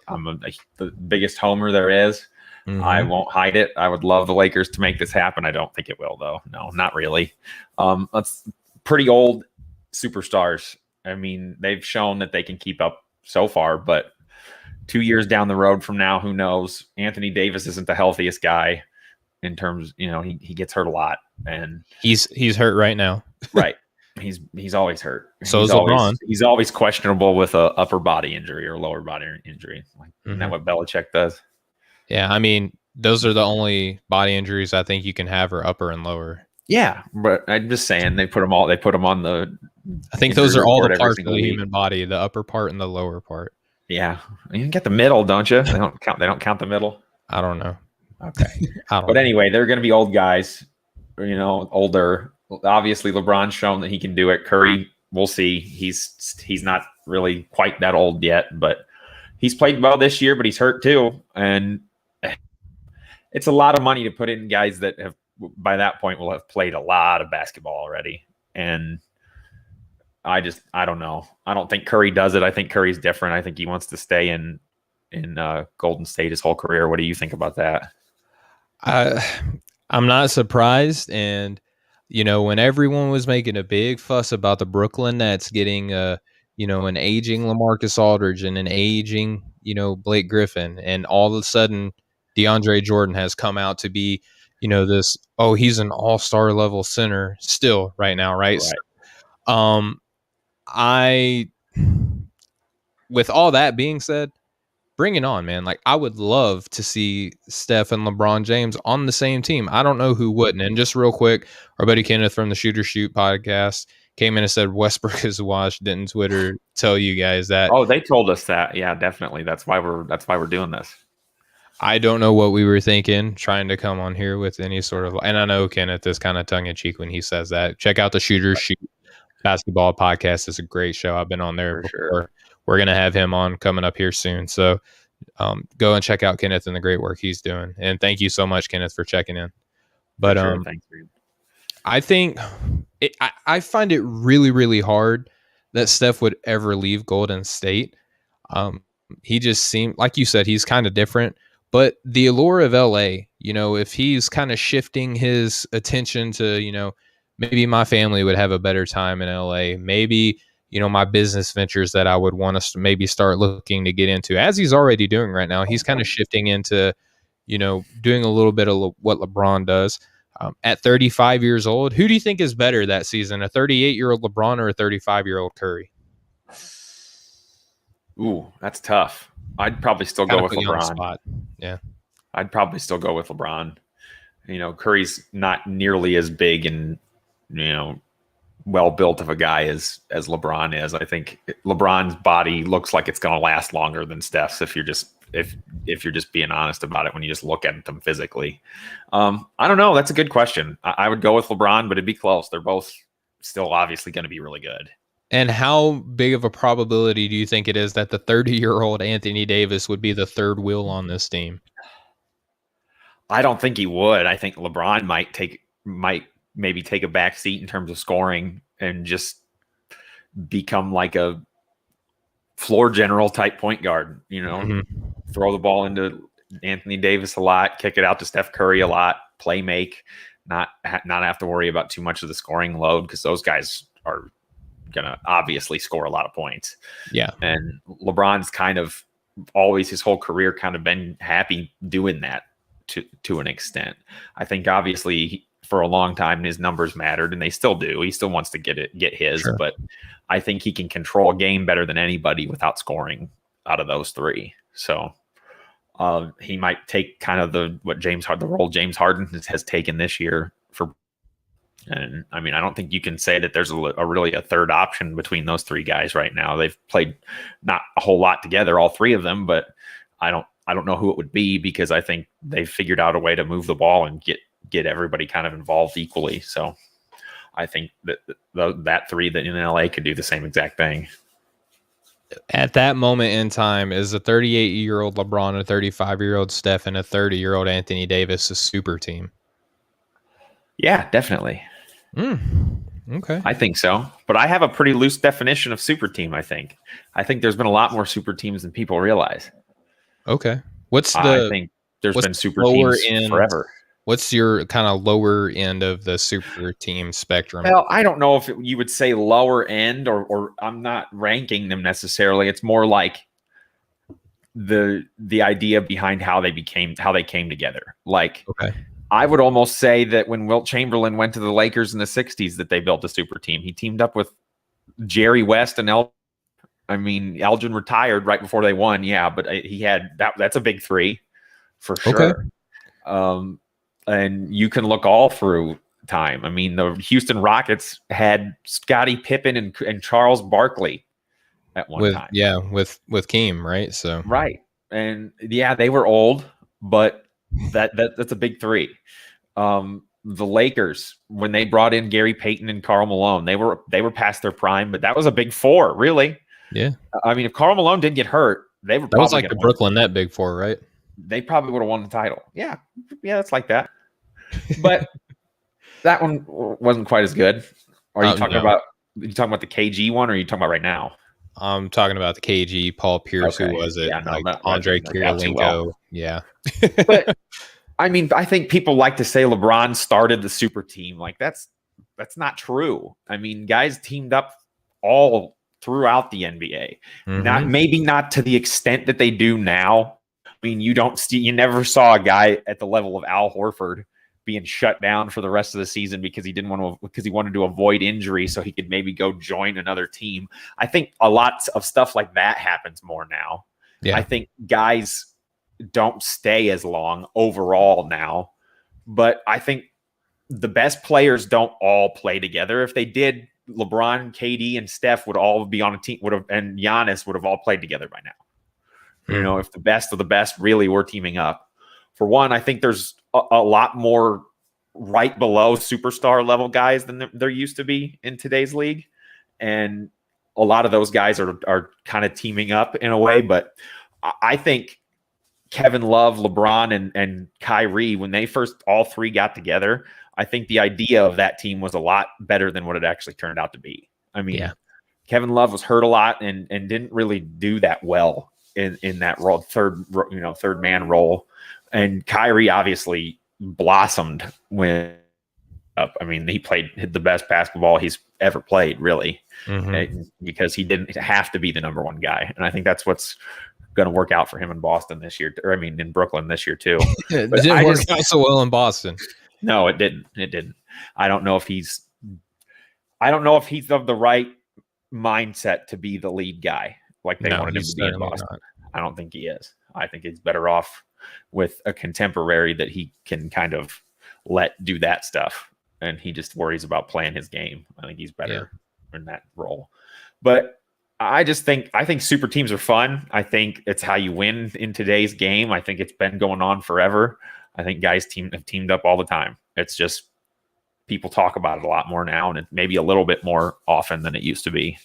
I'm the biggest homer there is. Mm-hmm. I won't hide it. I would love the Lakers to make this happen. I don't think it will, though. No, not really. That's pretty old superstars. I mean, they've shown that they can keep up so far, but 2 years down the road from now, who knows? Anthony Davis isn't the healthiest guy in terms, he gets hurt a lot, and he's hurt right now. Right. He's always hurt. So is LeBron. He's always questionable with a upper body injury or lower body injury. Isn't that what Belichick does? Yeah, I mean, those are the only body injuries I think you can have, are upper and lower. Yeah, but I'm just saying they put them on the. I think those are all the parts of the human body, the upper part and the lower part. Yeah, you can get the middle, don't you? They don't count the middle. I don't know. Okay, but anyway, they're going to be old guys, older. Obviously, LeBron's shown that he can do it. Curry, we'll see. He's not really quite that old yet, but he's played well this year. But he's hurt too, and it's a lot of money to put in guys that have, by that point, will have played a lot of basketball already. And I don't know. I don't think Curry does it. I think Curry's different. I think he wants to stay in Golden State his whole career. What do you think about that? I'm not surprised. And, when everyone was making a big fuss about the Brooklyn Nets getting, an aging LaMarcus Aldridge and an aging, Blake Griffin, and all of a sudden DeAndre Jordan has come out to be, he's an all-star level center still right now, right? So, with all that being said, bring it on, man. Like, I would love to see Steph and LeBron James on the same team. I don't know who wouldn't. And just real quick, our buddy Kenneth from the Shooter Shoot podcast came in and said Westbrook is washed. Didn't Twitter tell you guys that? Oh, they told us that. Yeah, definitely. That's why we're doing this. I don't know what we were thinking, trying to come on here with any sort of, and I know Kenneth is kind of tongue in cheek when he says that. Check out the Shooter Shoot basketball podcast. It's a great show. I've been on there before. Sure. We're going to have him on coming up here soon. So go and check out Kenneth and the great work he's doing. And thank you so much, Kenneth, for checking in. But thanks, man. I think I find it really, really hard that Steph would ever leave Golden State. He just seemed, like you said, he's kind of different. But the allure of LA, if he's kind of shifting his attention to, maybe my family would have a better time in LA. Maybe, my business ventures that I would want us to maybe start looking to get into, as he's already doing right now. He's kind of shifting into, doing a little bit of what LeBron does. At 35 years old, who do you think is better that season, a 38-year-old LeBron or a 35-year-old Curry? Ooh, that's tough. I'd probably still go with LeBron. Yeah. I'd probably still go with LeBron. Curry's not nearly as big and, well built of a guy as LeBron is. I think LeBron's body looks like it's going to last longer than Steph's if you're just being honest about it when you just look at them physically. I don't know. That's a good question. I would go with LeBron, but it'd be close. They're both still obviously going to be really good. And how big of a probability do you think it is that the 30-year-old Anthony Davis would be the third wheel on this team? I don't think he would. I think LeBron might maybe take a back seat in terms of scoring and just become like a floor general type point guard, throw the ball into Anthony Davis a lot, kick it out to Steph Curry a lot, play make. not have to worry about too much of the scoring load, because those guys are gonna obviously score a lot of points. Yeah. And LeBron's kind of always his whole career kind of been happy doing that to an extent. I think obviously for a long time his numbers mattered, and they still do. He still wants to get his, Sure. but I think he can control a game better than anybody without scoring out of those three. So he might take kind of the role James Harden has taken this year for. And I mean, I don't think you can say that there's really a third option between those three guys right now. They've played not a whole lot together, all three of them, but I don't know who it would be, because I think they've figured out a way to move the ball and get everybody kind of involved equally. So I think that three that in LA could do the same exact thing. At that moment in time, is a 38-year-old LeBron, a 35-year-old Steph, and a 30-year-old Anthony Davis a super team? Yeah, definitely. Okay. I think so. But I have a pretty loose definition of super team, I think. I think there's been a lot more super teams than people realize. Okay. I think there's been super teams forever. What's your kind of lower end of the super team spectrum? Well, I don't know if you would say lower end, or I'm not ranking them necessarily. It's more like the idea behind how they came together. Like, okay. I would almost say that when Wilt Chamberlain went to the Lakers in the 60s, that they built a super team. He teamed up with Jerry West and Elgin retired right before they won. Yeah, but he had that's a big three for sure. Okay. And you can look all through time. I mean, the Houston Rockets had Scottie Pippen and Charles Barkley at one time. Yeah, with Keem, right? So right. And yeah, they were old, but that's a big three. The Lakers, when they brought in Gary Payton and Karl Malone, they were past their prime, but that was a big four, really. Yeah. I mean, if Karl Malone didn't get hurt, that was like the Brooklyn Net big four, right? They probably would have won the title. Yeah, it's like that. But that one wasn't quite as good. Are you talking about the KG one, or are you talking about right now? I'm talking about the KG, Paul Pierce, okay. Who was it? Yeah, no, Andre Kirilenko. Well. Yeah. But I mean, I think people like to say LeBron started the super team. Like that's not true. I mean, guys teamed up all throughout the NBA. Mm-hmm. Not to the extent that they do now. I mean, you never saw a guy at the level of Al Horford being shut down for the rest of the season because he wanted to avoid injury so he could maybe go join another team. I think a lot of stuff like that happens more now. Yeah. I think guys don't stay as long overall now, but I think the best players don't all play together. If they did, LeBron, KD, and Steph would all be on a team, and Giannis would have all played together by now. You know, if the best of the best really were teaming up. For one, I think there's a lot more right below superstar level guys than there used to be in today's league. And a lot of those guys are kind of teaming up in a way. But I think Kevin Love, LeBron, and Kyrie, when they first all three got together, I think the idea of that team was a lot better than what it actually turned out to be. I mean, Kevin Love was hurt a lot and didn't really do that well in that role, third man role. And Kyrie obviously blossomed when I mean, he played the best basketball he's ever played, really, because he didn't have to be the number one guy. And I think that's what's going to work out for him in Boston this year, or I mean, in Brooklyn this year too. It didn't work out so well in Boston. No, it didn't. I don't know if he's of the right mindset to be the lead guy like they wanted him to be in Boston. Not. I don't think he is. I think he's better off with a contemporary that he can kind of let do that stuff, and he just worries about playing his game. I think he's better in that role. But I think super teams are fun. I think it's how you win in today's game. I think it's been going on forever. I think guys have teamed up all the time. It's just people talk about it a lot more now, and maybe a little bit more often than it used to be.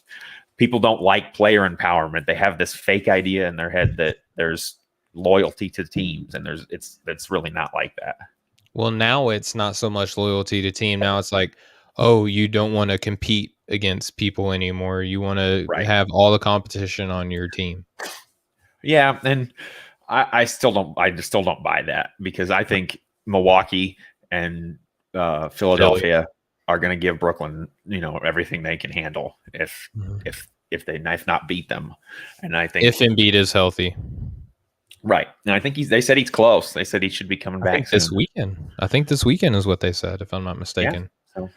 People don't like player empowerment. They have this fake idea in their head that there's loyalty to teams, and it's really not like that. Well, now it's not so much loyalty to team. Now it's like, oh, you don't want to compete against people anymore. You want to have all the competition on your team. Yeah, and I still don't buy that, because I think Milwaukee and Philadelphia are going to give Brooklyn, everything they can handle if they not beat them. And I think if Embiid is healthy, right. And I think they said he's close. They said he should be coming back soon. this weekend. I think this weekend is what they said, if I'm not mistaken. Yeah. So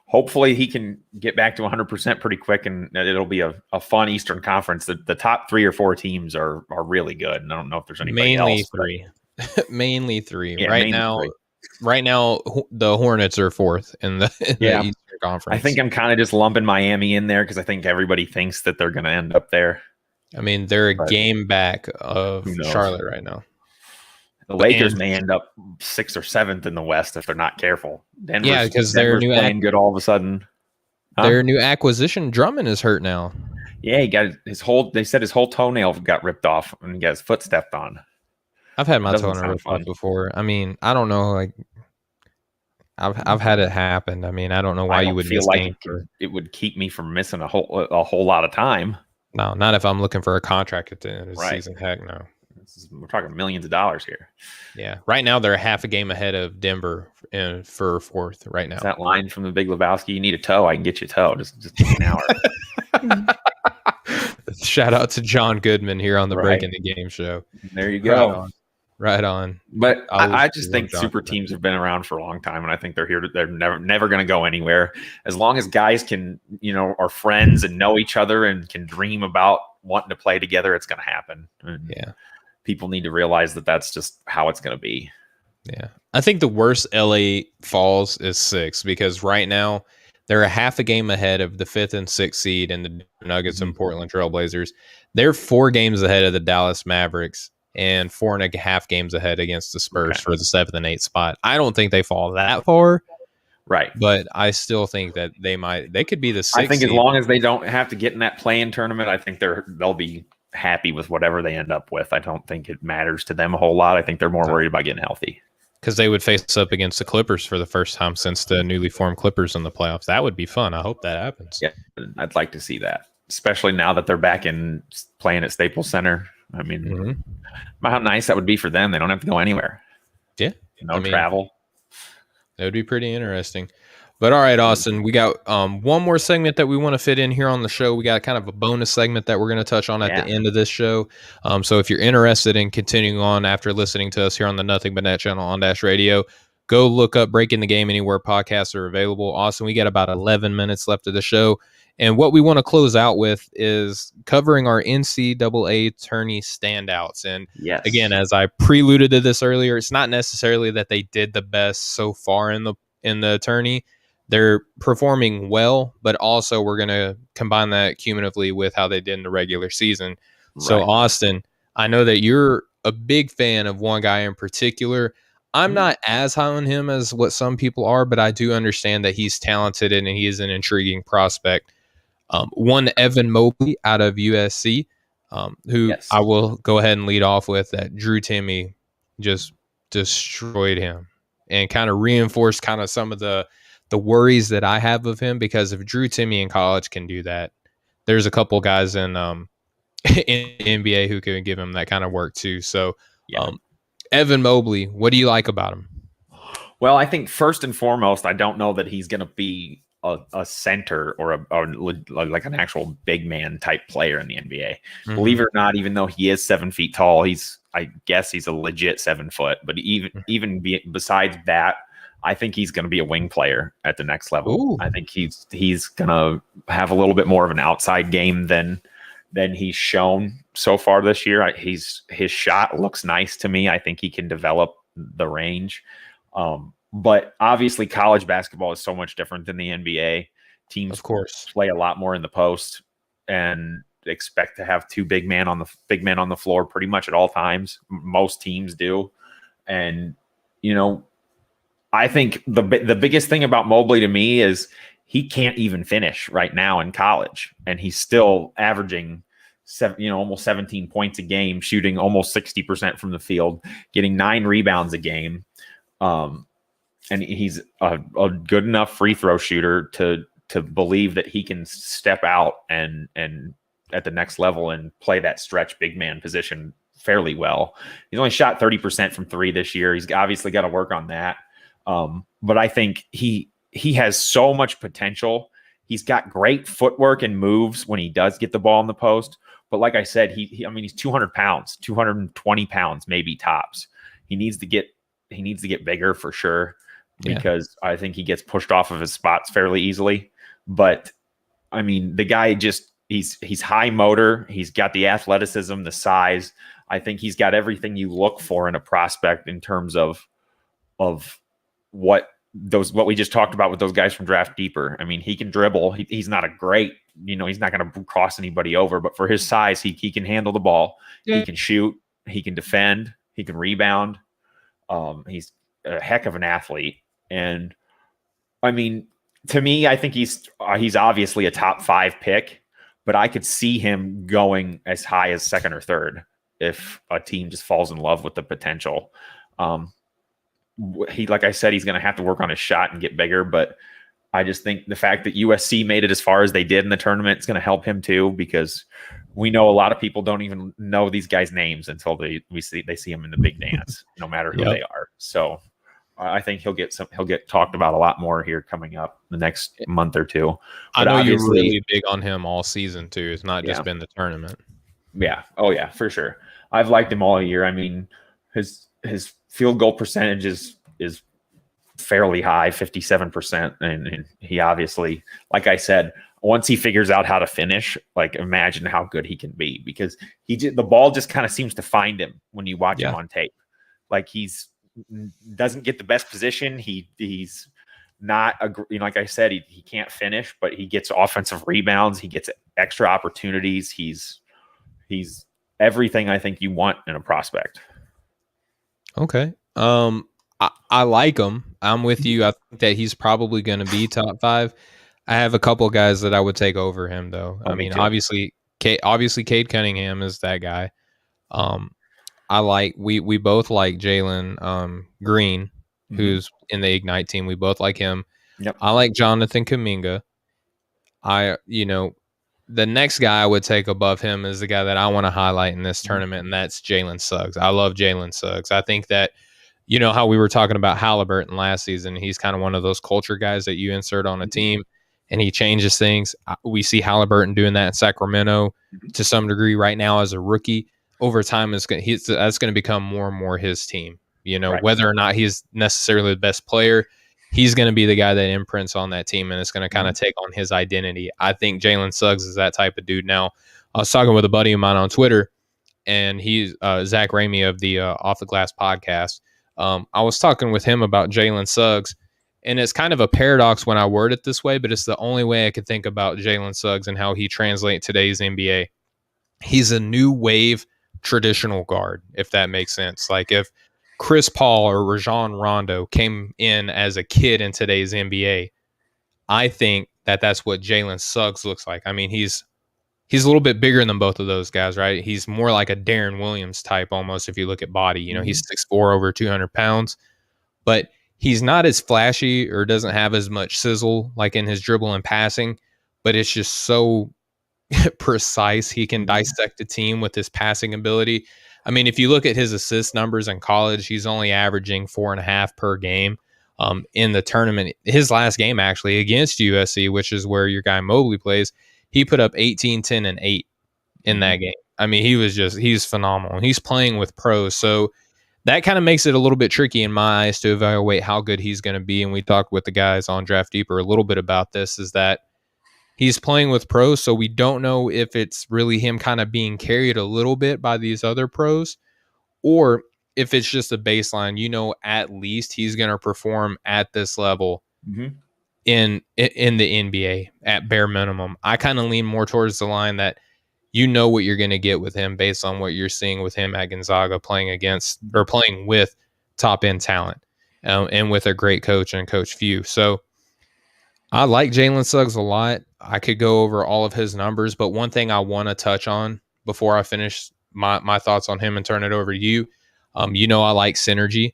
hopefully he can get back to 100% pretty quick, and it'll be a fun Eastern Conference. The top 3 or 4 teams are really good, and I don't know if there's anybody mainly else. Three. Mainly 3. Yeah, right now, the Hornets are 4th in the Eastern Conference. I think I'm kind of just lumping Miami in there because I think everybody thinks that they're going to end up there. I mean, they're a game back of Charlotte right now. The Lakers may end up 6th or 7th in the West if they're not careful. Because they're playing good all of a sudden. Their new acquisition, Drummond, is hurt now. Yeah, he got they said his whole toenail got ripped off and he got his foot stepped on. I've had my toenail ripped off before. I mean, I don't know, like I've had it happen. I mean, I don't know why you would feel like it would keep me from missing a whole lot of time. No, not if I'm looking for a contract at the end of the season. Heck no. We're talking millions of dollars here. Yeah. Right now, they're half a game ahead of Denver for 4th right now. Is that line from the Big Lebowski? You need a toe. I can get you a toe. Just take an hour. Shout out to John Goodman here on the Breaking the Game show. There you go. Right on. But I just think super teams have been around for a long time, and I think they're here. They're never going to go anywhere. As long as guys can, are friends and know each other and can dream about wanting to play together, it's going to happen. And people need to realize that that's just how it's going to be. Yeah. I think the worst LA falls is 6 because right now they're a half a game ahead of the 5th and 6th seed and the Nuggets and Portland Trailblazers. They're 4 games ahead of the Dallas Mavericks and 4.5 games ahead against the Spurs for the 7th and 8th spot. I don't think they fall that far. Right. But I still think that they could be the 6th I think seed. As long as they don't have to get in that play-in tournament, I think they'll be happy with whatever they end up with. I don't think it matters to them a whole lot. I think they're more worried about getting healthy. Because they would face up against the Clippers for the first time since the newly formed Clippers in the playoffs. That would be fun. I hope that happens. Yeah, I'd like to see that, especially now that they're back in playing at Staples Center. I mean, how nice that would be for them. They don't have to go anywhere. Yeah. Travel. That would be pretty interesting. But all right, Austin, we got one more segment that we want to fit in here on the show. We got kind of a bonus segment that we're going to touch on at the end of this show. So if you're interested in continuing on after listening to us here on the Nothing But Net channel on Dash Radio, go look up Breaking the Game anywhere podcasts are available. Austin, we got about 11 minutes left of the show. And what we want to close out with is covering our NCAA tourney standouts. And again, as I preluded to this earlier, it's not necessarily that they did the best so far in the tourney. They're performing well, but also we're going to combine that cumulatively with how they did in the regular season. Right. So, Austin, I know that you're a big fan of one guy in particular. I'm not as high on him as what some people are, but I do understand that he's talented and he is an intriguing prospect. One, Evan Mobley out of USC, who I will go ahead and lead off with that Drew Timme just destroyed him and kind of reinforced kind of some of the worries that I have of him, because if Drew Timme in college can do that, there's a couple guys in NBA who can give him that kind of work too. So Evan Mobley, what do you like about him? Well, I think first and foremost, I don't know that he's going to be a center or like an actual big man type player in the NBA. Mm-hmm. Believe it or not, even though he is 7 feet tall, I guess he's a legit 7 foot. But even besides that, I think he's going to be a wing player at the next level. Ooh. I think he's going to have a little bit more of an outside game than he's shown so far this year. His shot looks nice to me. I think he can develop the range. But obviously college basketball is so much different than the NBA. Teams, of course, play a lot more in the post and expect to have two big men on the floor pretty much at all times. Most teams do. And, I think the biggest thing about Mobley to me is he can't even finish right now in college, and he's still averaging almost 17 points a game, shooting almost 60% from the field, getting 9 rebounds a game. And he's a good enough free throw shooter to believe that he can step out and at the next level and play that stretch big man position fairly well. He's only shot 30% from 3 this year. He's obviously got to work on that. But I think he has so much potential. He's got great footwork and moves when he does get the ball in the post. But like I said, I mean, he's 200 pounds, 220 pounds, maybe tops. He needs to get bigger for sure, because I think he gets pushed off of his spots fairly easily. But I mean, the guy he's high motor. He's got the athleticism, the size. I think he's got everything you look for in a prospect in terms of what we just talked about with those guys from Draft Deeper. I mean, he can dribble. He's not a great, he's not going to cross anybody over, but for his size, he can handle the ball. Yeah. He can shoot. He can defend. He can rebound. He's a heck of an athlete. And I mean, to me, I think he's obviously a top 5 pick, but I could see him going as high as 2nd or 3rd if a team just falls in love with the potential. Like I said, he's going to have to work on his shot and get bigger, but I just think the fact that USC made it as far as they did in the tournament is going to help him too, because we know a lot of people don't even know these guys' names until they see them in the big dance, no matter who they are. So I think he'll get talked about a lot more here coming up the next month or two. But I know you're really big on him all season too. It's not just been the tournament. Yeah. Oh yeah, for sure. I've liked him all year. I mean, his field goal percentage is fairly high, 57%. And he obviously, like I said, once he figures out how to finish, like, imagine how good he can be, because the ball just kind of seems to find him when you watch him on tape. Like, doesn't get the best position. He's not like I said, he can't finish, but he gets offensive rebounds. He gets extra opportunities. He's everything I think you want in a prospect. Okay. I like him. I'm with you. I think that he's probably going to be top 5. I have a couple guys that I would take over him, though. I mean, obviously Cade Cunningham is that guy. We both like Jalen Green, who's in the Ignite team. We both like him. Yep. I like Jonathan Kuminga. The next guy I would take above him is the guy that I want to highlight in this tournament, and that's Jalen Suggs. I love Jalen Suggs. I think that, how we were talking about Halliburton last season, he's kind of one of those culture guys that you insert on a team, and he changes things. We see Halliburton doing that in Sacramento to some degree right now as a rookie. Over time, that's going to become more and more his team. Whether or not he's necessarily the best player, he's going to be the guy that imprints on that team, and it's going to kind of take on his identity. I think Jalen Suggs is that type of dude. Now, I was talking with a buddy of mine on Twitter, and he's Zach Ramey of the Off the Glass podcast. I was talking with him about Jalen Suggs, and it's kind of a paradox when I word it this way, but it's the only way I could think about Jalen Suggs and how he translates today's NBA. He's a new wave traditional guard, if that makes sense. Like, if Chris Paul or Rajon Rondo came in as a kid in today's NBA, I think that that's what Jalen Suggs looks like. I mean, he's a little bit bigger than both of those guys, right? He's more like a Darren Williams type almost if you look at body. He's 6'4", over 200 pounds, but he's not as flashy or doesn't have as much sizzle like in his dribble and passing, but it's just so precise. He can dissect a team with his passing ability. I mean, if you look at his assist numbers in college, he's only averaging 4.5 per game. In the tournament, his last game actually against USC, which is where your guy Mobley plays, he put up 18, 10, and 8 in that game. I mean, he's phenomenal. He's playing with pros, so that kind of makes it a little bit tricky in my eyes to evaluate how good he's going to be. And we talked with the guys on Draft Deeper a little bit about this, is that he's playing with pros, so we don't know if it's really him kind of being carried a little bit by these other pros, or if it's just a baseline. At least he's going to perform at this level in the NBA at bare minimum. I kind of lean more towards the line that what you're going to get with him based on what you're seeing with him at Gonzaga, playing with top end talent, and with a great coach and Coach Few. So I like Jalen Suggs a lot. I could go over all of his numbers, but one thing I want to touch on before I finish my thoughts on him and turn it over to you, I like synergy.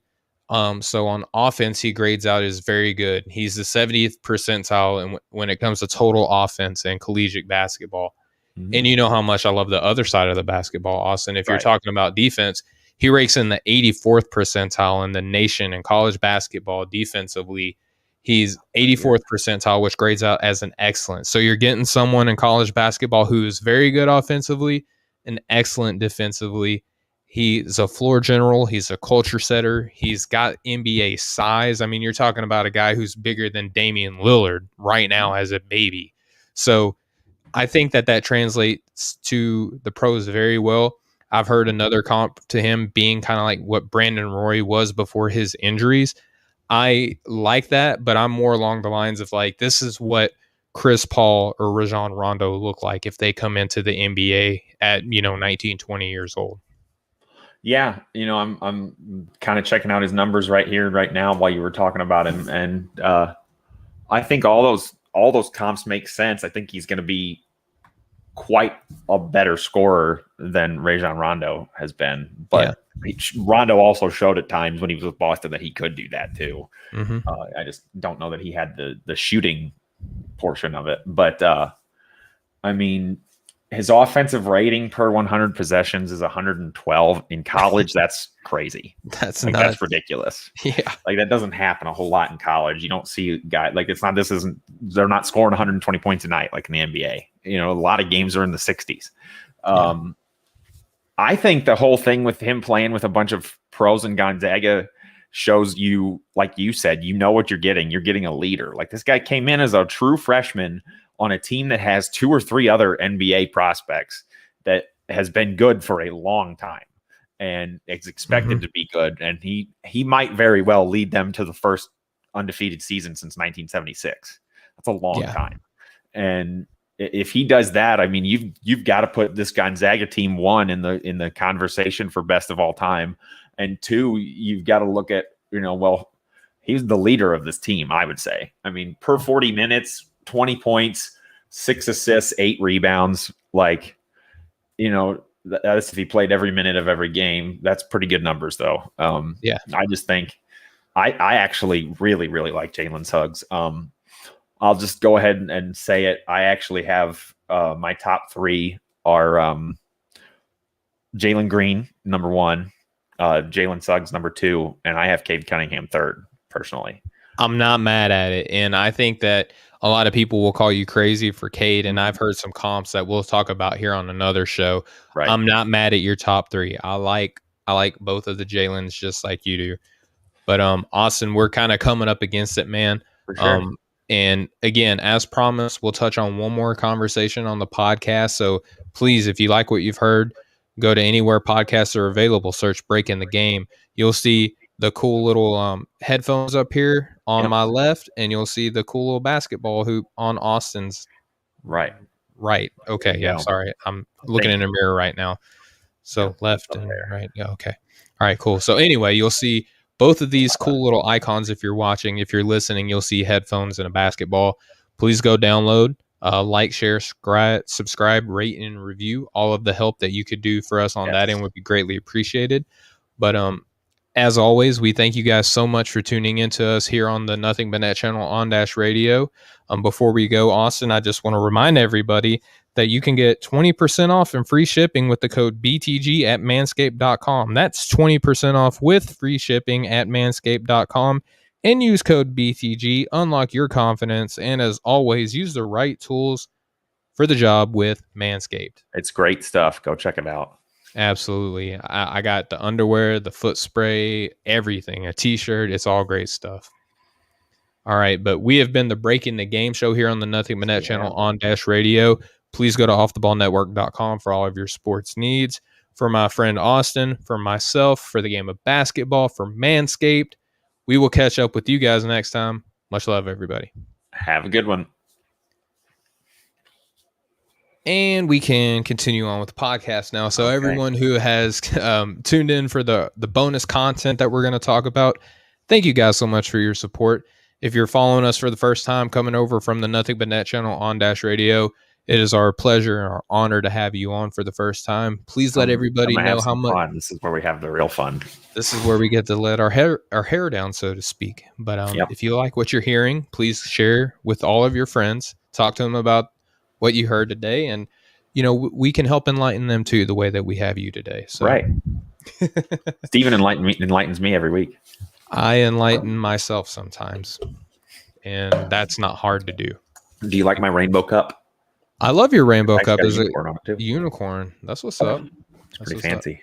So on offense, he grades out as very good. He's the 70th percentile and when it comes to total offense in collegiate basketball. And you know how much I love the other side of the basketball, Austin. If you're talking about defense, he ranks in the 84th percentile in the nation in college basketball defensively. He's 84th percentile, which grades out as an excellent. So you're getting someone in college basketball who's very good offensively and excellent defensively. He's a floor general. He's a culture setter. He's got NBA size. I mean, you're talking about a guy who's bigger than Damian Lillard right now as a baby. So I think that translates to the pros very well. I've heard another comp to him being kind of like what Brandon Roy was before his injuries. I like that, but I'm more along the lines of like, this is what Chris Paul or Rajon Rondo look like if they come into the NBA at, 19, 20 years old. Yeah, I'm kind of checking out his numbers right now while you were talking about him, and I think all those comps make sense. I think he's going to be quite a better scorer than Rajon Rondo has been, but Rondo also showed at times when he was with Boston that he could do that too. Mm-hmm. I just don't know that he had the shooting portion of it, but I mean, his offensive rating per 100 possessions is 112 in college. That's crazy. That's that's ridiculous. Yeah. Like that doesn't happen a whole lot in college. You don't see a guy like they're not scoring 120 points a night like in the NBA. A lot of games are in the 60s. I think the whole thing with him playing with a bunch of pros in Gonzaga shows you, like you said, what you're getting. You're getting a leader. Like this guy came in as a true freshman on a team that has 2 or 3 other NBA prospects that has been good for a long time and is expected to be good. And he might very well lead them to the first undefeated season since 1976. That's a long time. And if he does that, I mean, you've got to put this Gonzaga team, 1, in the conversation for best of all time. And 2, you've got to look at, he's the leader of this team, I would say. I mean, per 40 minutes, 20 points, 6 assists, 8 rebounds. Like, that's if he played every minute of every game. That's pretty good numbers, though. I just think I actually really, really like Jalen Suggs. I'll just go ahead and say it. I actually have my top 3 are Jalen Green, number 1, Jalen Suggs, number 2, and I have Cade Cunningham 3rd, personally. I'm not mad at it. And I think that a lot of people will call you crazy for Cade, and I've heard some comps that we'll talk about here on another show. Right. I'm not mad at your top 3. I like both of the Jalens just like you do. But Austin, we're kind of coming up against it, man. For sure. And again, as promised, we'll touch on one more conversation on the podcast. So please, if you like what you've heard, go to anywhere podcasts are available, search Breaking the Game. You'll see the cool little headphones up here on my left, and you'll see the cool little basketball hoop on Austin's right. Okay. Yeah. Sorry. I'm looking in a mirror right now. So left and right. Yeah. Okay. All right, cool. So anyway, you'll see both of these cool little icons. If you're watching, if you're listening, you'll see headphones and a basketball. Please go download, like, share, subscribe, rate, and review. All of the help that you could do for us on that end would be greatly appreciated. But as always, we thank you guys so much for tuning into us here on the Nothing But Net channel on Dash Radio. Before we go, Austin, I just want to remind everybody that you can get 20% off and free shipping with the code BTG at manscaped.com. That's 20% off with free shipping at manscaped.com. And use code BTG. Unlock your confidence. And as always, use the right tools for the job with Manscaped. It's great stuff. Go check it out. Absolutely. I got the underwear, the foot spray, everything, a t-shirt. It's all great stuff. All right. But we have been the Breaking the Game show here on the Nothing But Net channel on Dash Radio. Please go to offtheballnetwork.com for all of your sports needs. For my friend Austin, for myself, for the game of basketball, for Manscaped. We will catch up with you guys next time. Much love, everybody. Have a good one. And we can continue on with the podcast now. So everyone who has tuned in for the bonus content that we're going to talk about, thank you guys so much for your support. If you're following us for the first time, coming over from the Nothing But Net channel on Dash Radio, it is our pleasure and our honor to have you on for the first time. Please let everybody know how much fun. This is where we have the real fun. This is where we get to let our hair down, so to speak. But if you like what you're hearing, please share with all of your friends. Talk to them about what you heard today, and we can help enlighten them too, the way that we have you today. So. Right. Steven enlightens me every week. I enlighten myself sometimes, and that's not hard to do. Do you like my rainbow cup? I love your rainbow cup. Is a unicorn on it too. Unicorn. That's what's up. It's pretty fancy. Up.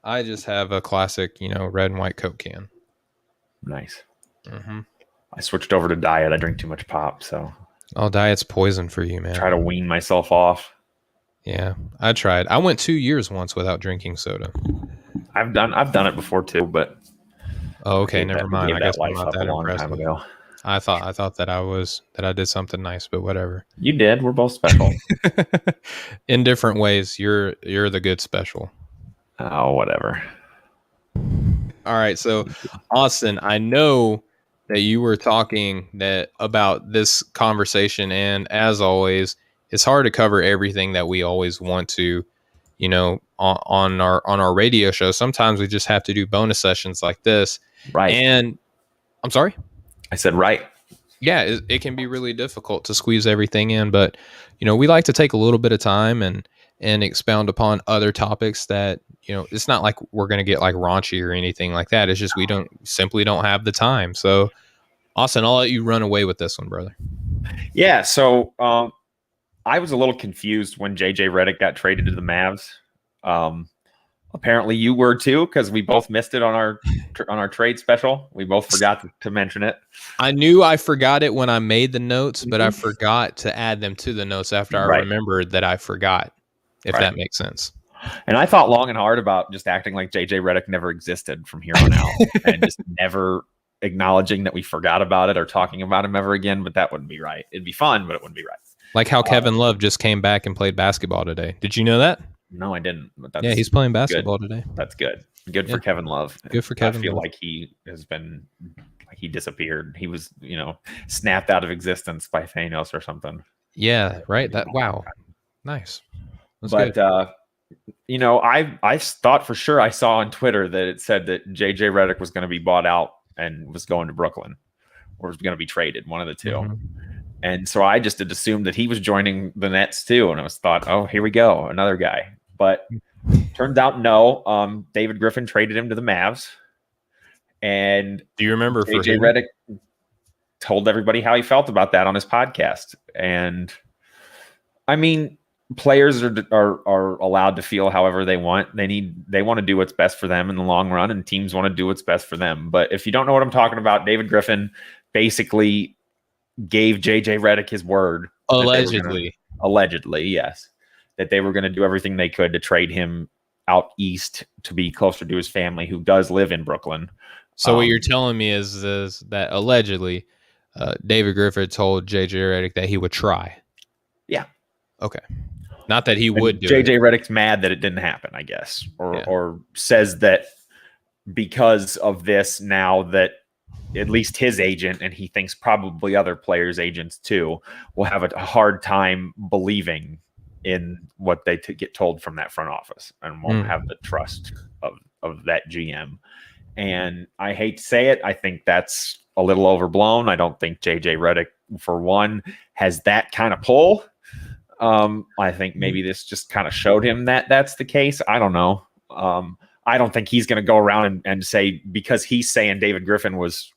I just have a classic, red and white Coke can. Nice. Mm-hmm. I switched over to diet. I drink too much pop, so. Oh, diet's poison for you, man. Try to wean myself off. Yeah, I tried. I went 2 years once without drinking soda. I've done it before too, but. Oh, okay, never mind. I guess I'm not that impressed. Ago. I thought that I did something nice, but whatever. You did. We're both special. In different ways. You're the good special. Oh, whatever. All right, so Austin, I know that you were talking about this conversation, and as always, it's hard to cover everything that we always want to, on our radio show. Sometimes we just have to do bonus sessions like this. Right. And I'm sorry? I said right. Yeah, it can be really difficult to squeeze everything in, but we like to take a little bit of time and expound upon other topics that, it's not like we're going to get like raunchy or anything like that. It's just we simply don't have the time. So Austin, I'll let you run away with this one, brother. Yeah, so I was a little confused when JJ Redick got traded to the Mavs. Apparently you were too, because we both missed it on our trade special. We both forgot to mention it. I knew I forgot it when I made the notes, but I forgot to add them to the notes after I remembered that I forgot, if that makes sense. And I thought long and hard about just acting like JJ Redick never existed from here on out and just never acknowledging that we forgot about it or talking about him ever again, but that wouldn't be right. It'd be fun, but it wouldn't be right. Like how Kevin Love just came back and played basketball today. Did you know that? No, I didn't. But yeah, he's playing basketball today. That's good. Good for Kevin Love. Good for Kevin. I feel like he has been, like he disappeared. He was, snapped out of existence by Thanos or something. Yeah, right. Wow. Nice. That's good. I thought for sure I saw on Twitter that it said that JJ Redick was going to be bought out and was going to Brooklyn or was going to be traded, one of the two. Mm-hmm. And so I just had assumed that he was joining the Nets too. And I thought, oh, here we go, another guy. But turns out no. David Griffin traded him to the Mavs. And do you remember JJ Redick told everybody how he felt about that on his podcast. And I mean, players are allowed to feel however they want. They want to do what's best for them in the long run, and teams want to do what's best for them. But if you don't know what I'm talking about, David Griffin basically gave JJ Redick his word. Allegedly, yes, that they were going to do everything they could to trade him out east to be closer to his family, who does live in Brooklyn. So what you're telling me is that allegedly David Griffin told JJ Redick that he would try. Yeah. Okay. Not that he would do JJ Redick's mad that it didn't happen, I guess, or says that because of this now that at least his agent, and he thinks probably other players' agents too, will have a hard time believing in what they get told from that front office and won't have the trust of that GM. And I hate to say it, I think that's a little overblown. I don't think JJ Redick, for one, has that kind of pull. I think maybe this just kind of showed him that that's the case. I don't know. I don't think he's going to go around and say, because he's saying David Griffin was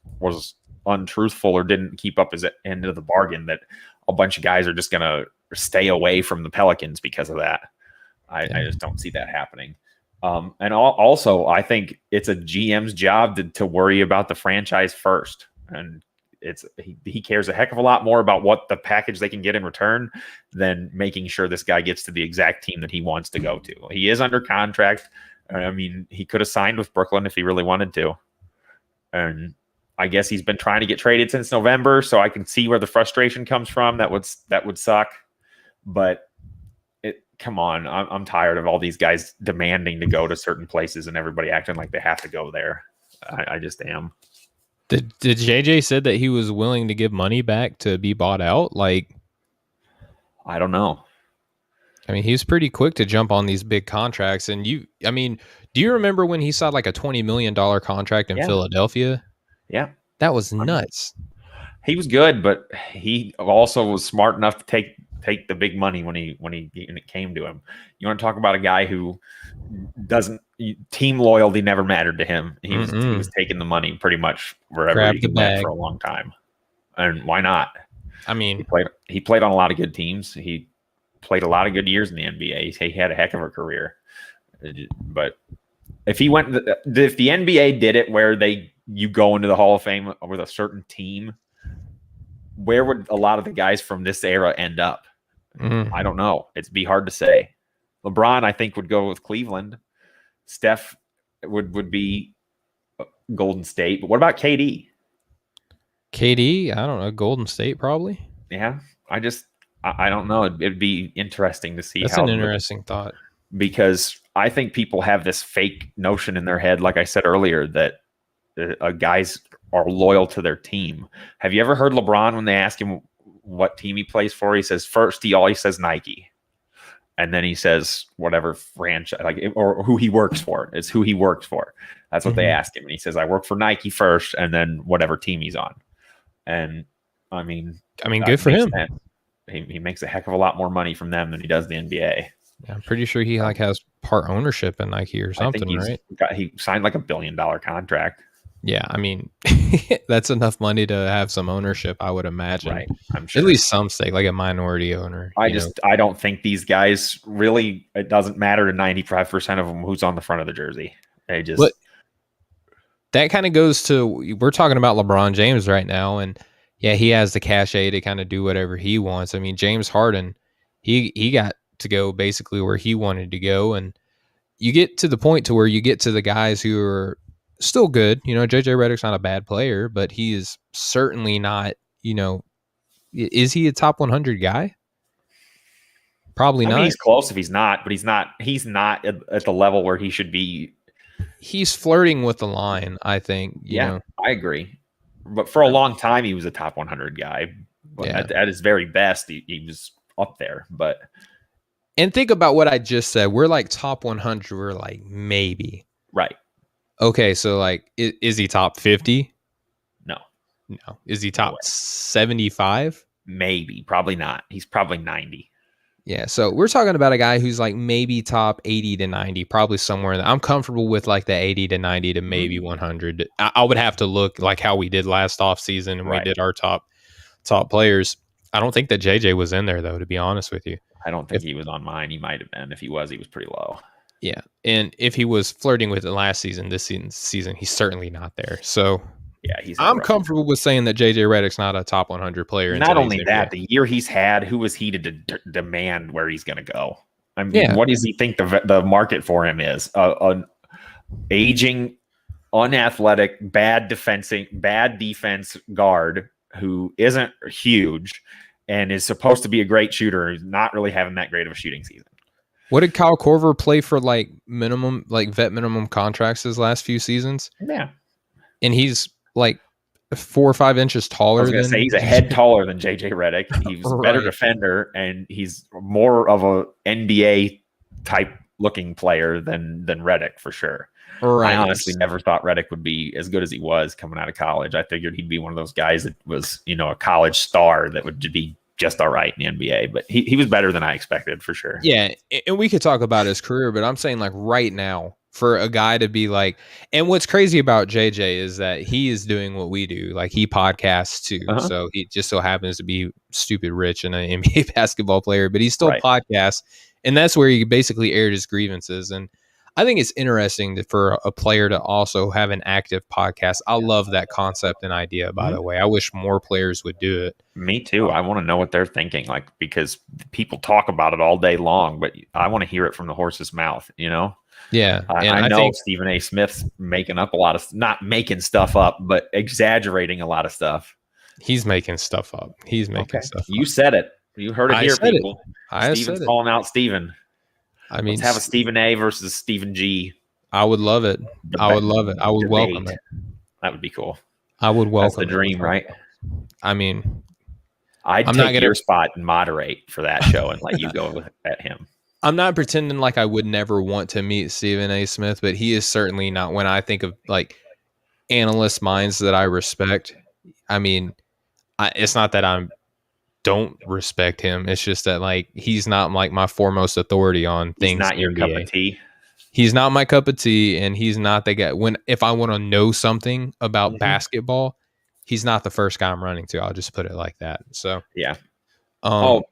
untruthful or didn't keep up his end of the bargain, that a bunch of guys are just going to stay away from the Pelicans because of that. I just don't see that happening. And also, I think it's a GM's job to worry about the franchise first. And he cares a heck of a lot more about what the package they can get in return than making sure this guy gets to the exact team that he wants to go to. He is under contract. I mean, he could have signed with Brooklyn if he really wanted to. And I guess he's been trying to get traded since November, so I can see where the frustration comes from. That would suck. But come on, I'm tired of all these guys demanding to go to certain places and everybody acting like they have to go there. I just am. Did JJ said that he was willing to give money back to be bought out? Like, I don't know. I mean, he's pretty quick to jump on these big contracts. And do you remember when he signed like a $20 million contract in Philadelphia? Yeah. That was nuts. He was good, but he also was smart enough to take take the big money when it came to him. You want to talk about a guy who doesn't team loyalty never mattered to him. He was taking the money pretty much wherever Grab he the went bag. for a long time. And why not? I mean, he played on a lot of good teams. He played a lot of good years in the NBA. He had a heck of a career. But if the NBA did it where you go into the Hall of Fame with a certain team, where would a lot of the guys from this era end up? I don't know. It'd be hard to say. LeBron, I think, would go with Cleveland. Steph would be Golden State. But what about KD? KD, I don't know. Golden State, probably. Yeah, I don't know. It'd be interesting to see. That's an interesting thought. Because I think people have this fake notion in their head, like I said earlier, that guys are loyal to their team. Have you ever heard LeBron when they ask him what team he plays for? He says first, he always says Nike. And then he says whatever franchise, or who he works for. It's who he works for. That's what they ask him. And he says, I work for Nike first, and then whatever team he's on. And I mean, good for him. He makes a heck of a lot more money from them than he does the NBA. Yeah, I'm pretty sure he has part ownership in Nike or something, right? He signed like $1 billion contract. Yeah, I mean, that's enough money to have some ownership, I would imagine. Right, I'm sure. At least some stake, like a minority owner. I don't think these guys really. It doesn't matter to 95% of them who's on the front of the jersey. They just. But that kind of goes to, we're talking about LeBron James right now, and yeah, he has the cachet to kind of do whatever he wants. I mean, James Harden, he got to go basically where he wanted to go, and you get to the point to where you get to the guys who are still good. JJ Redick's not a bad player, but he is certainly not, is he a top 100 guy? Probably not. I mean, he's close if he's not, but he's not at the level where he should be. He's flirting with the line, I think. I agree. But for a long time, he was a top 100 guy. At his very best, he was up there. And think about what I just said. We're like top 100. We're like maybe. Right. Okay, so like, is he top 50? No. Is he top 75? Maybe. Probably not. He's probably 90. Yeah, so we're talking about a guy who's like maybe top 80 to 90, probably somewhere in there. I'm comfortable with like the 80 to 90 to maybe 100. I would have to look like how we did last offseason and we did our top players. I don't think that JJ was in there, though, to be honest with you. I don't think he was on mine. He might have been. If he was pretty low. Yeah, and if he was flirting with it last season, this season, he's certainly not there. So yeah, I'm comfortable with saying that JJ Redick's not a top 100 player. Not only that, the year he's had, who was he to demand where he's going to go? I mean, what does he think the market for him is? An aging, unathletic, bad defense guard who isn't huge and is supposed to be a great shooter, who's not really having that great of a shooting season. What did Kyle Korver play for vet minimum contracts his last few seasons? Yeah. And he's like 4 or 5 inches taller. He's a head taller than JJ Redick. He's a better defender, and he's more of a NBA type looking player than Redick for sure. Right. I honestly never thought Redick would be as good as he was coming out of college. I figured he'd be one of those guys that was, a college star that would be just all right in the NBA, but he was better than I expected for sure. Yeah, and we could talk about his career, but I'm saying like right now, for a guy to be like, and what's crazy about JJ is that he is doing what we do. Like he podcasts too. So he just so happens to be stupid rich and an NBA basketball player, but he still podcasts. And that's where he basically aired his grievances. And I think it's interesting for a player to also have an active podcast. I love that concept and idea, by the way. I wish more players would do it. Me too. I want to know what they're thinking, because people talk about it all day long, but I want to hear it from the horse's mouth, Yeah. I know Stephen A. Smith's making up a lot of, not making stuff up, but exaggerating a lot of stuff. He's making stuff up. Stuff up. You said it. You heard it here, people. Stephen's calling out Stephen. I mean, let's have a Stephen A. versus Stephen G. I would love it. I would love it. I would welcome it. That would be cool. I would welcome it. That's the dream, right? I mean, I'd take your spot and moderate for that show and let you go at him. I'm not pretending like I would never want to meet Stephen A. Smith, but he is certainly not, when I think of like analyst minds that I respect. I mean, it's not that I'm don't respect him. It's just that like he's not like my foremost authority on He's things. not your NBA. cup of tea. He's not my cup of tea, and he's not the guy. If I want to know something about basketball, he's not the first guy I'm running to. I'll just put it like that. So yeah.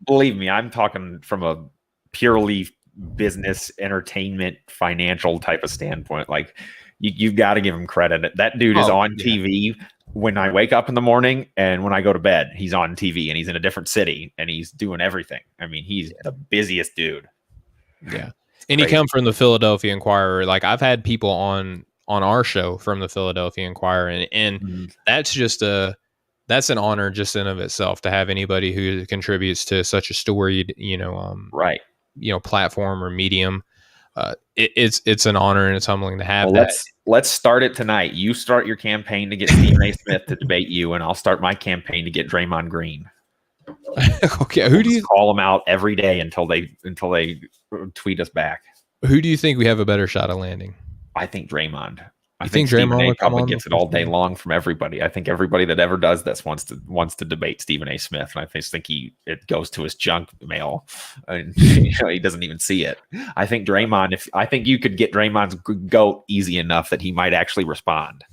Believe me, I'm talking from a purely business, entertainment, financial type of standpoint. Like you've got to give him credit. That dude is on TV when I wake up in the morning and when I go to bed. He's on TV and he's in a different city and he's doing everything. I mean, he's the busiest dude. Yeah. And he come from the Philadelphia Inquirer. Like I've had people on our show from the Philadelphia Inquirer, and that's just that's an honor just in of itself to have anybody who contributes to such a storied, platform or medium. It's an honor and it's humbling to have that. Let's start it tonight. You start your campaign to get Stephen A. Smith to debate you, and I'll start my campaign to get Draymond Green. Okay, who do you call them out every day until they tweet us back? Who do you think we have a better shot of landing? I think Draymond. I think Draymond probably gets it all day long from everybody. I think everybody that ever does this wants to debate Stephen A. Smith, and I just think it goes to his junk mail, and he doesn't even see it. I think Draymond. I think you could get Draymond's goat easy enough that he might actually respond.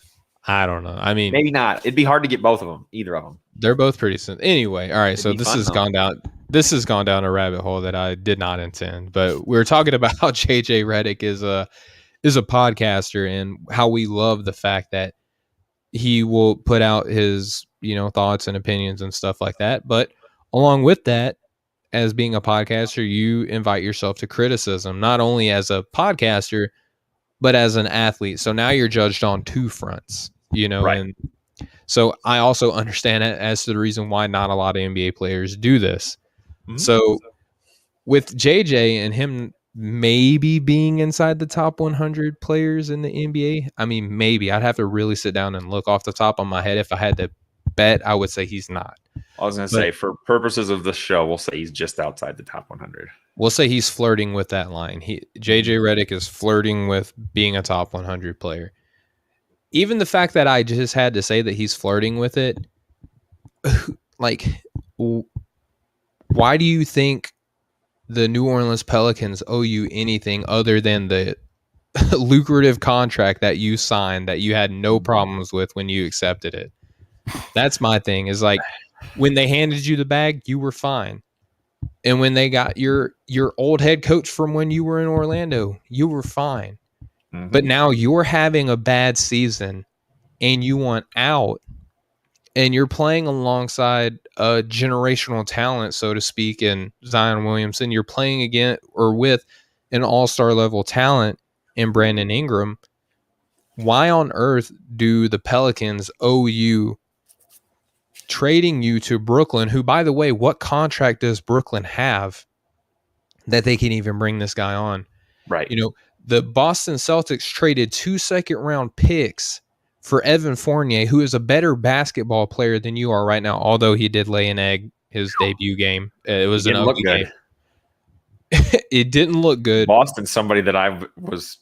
I don't know. I mean, maybe not. It'd be hard to get both of them. Either of them. They're both pretty simple. Anyway, all right. So this has gone down. This has gone down a rabbit hole that I did not intend. But we were talking about how JJ Redick is a podcaster and how we love the fact that he will put out his thoughts and opinions and stuff like that. But along with that, as being a podcaster, you invite yourself to criticism, not only as a podcaster, but as an athlete. So now you're judged on two fronts. Right. And so I also understand it as to the reason why not a lot of NBA players do this. Mm-hmm. So with JJ and him maybe being inside the top 100 players in the NBA, I mean, maybe I'd have to really sit down and look off the top of my head. If I had to bet, I would say he's not. I was going to say, for purposes of this show, we'll say he's just outside the top 100. We'll say he's flirting with that line. JJ Redick is flirting with being a top 100 player. Even the fact that I just had to say that he's flirting with it, like, why do you think the New Orleans Pelicans owe you anything other than the lucrative contract that you signed that you had no problems with when you accepted it? That's my thing, is like, when they handed you the bag, you were fine. And when they got your old head coach from when you were in Orlando, you were fine. Mm-hmm. But now you're having a bad season and you want out, and you're playing alongside a generational talent, so to speak, in Zion Williamson. You're playing again or with an all-star level talent in Brandon Ingram. Why on earth do the Pelicans owe you trading you to Brooklyn, who, by the way, what contract does Brooklyn have that they can even bring this guy on? Right. The Boston Celtics traded 2 second-round picks for Evan Fournier, who is a better basketball player than you are right now, although he did lay an egg his debut game. It was an ugly game. It didn't look good. Boston's somebody that I was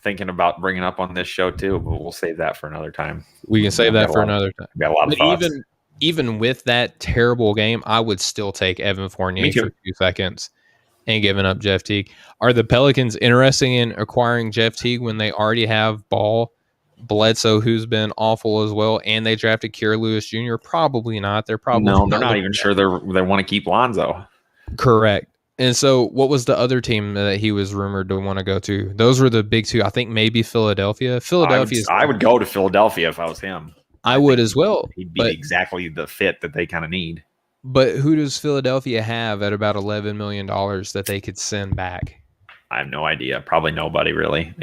thinking about bringing up on this show too, but we'll save that for another time. We can save that for another time. Got a lot of thoughts. Even with that terrible game, I would still take Evan Fournier for 2 seconds and giving up Jeff Teague. Are the Pelicans interested in acquiring Jeff Teague when they already have Bledsoe, who's been awful as well, and they drafted Kira Lewis Jr.? Probably not. They're not even sure they want to keep Lonzo. Correct. And so what was the other team that he was rumored to want to go to? Those were the big two. I think maybe Philadelphia. I would go to Philadelphia if I was him. I would as well. He'd be exactly the fit that they kind of need. But who does Philadelphia have at about $11 million that they could send back? I have no idea. Probably nobody, really.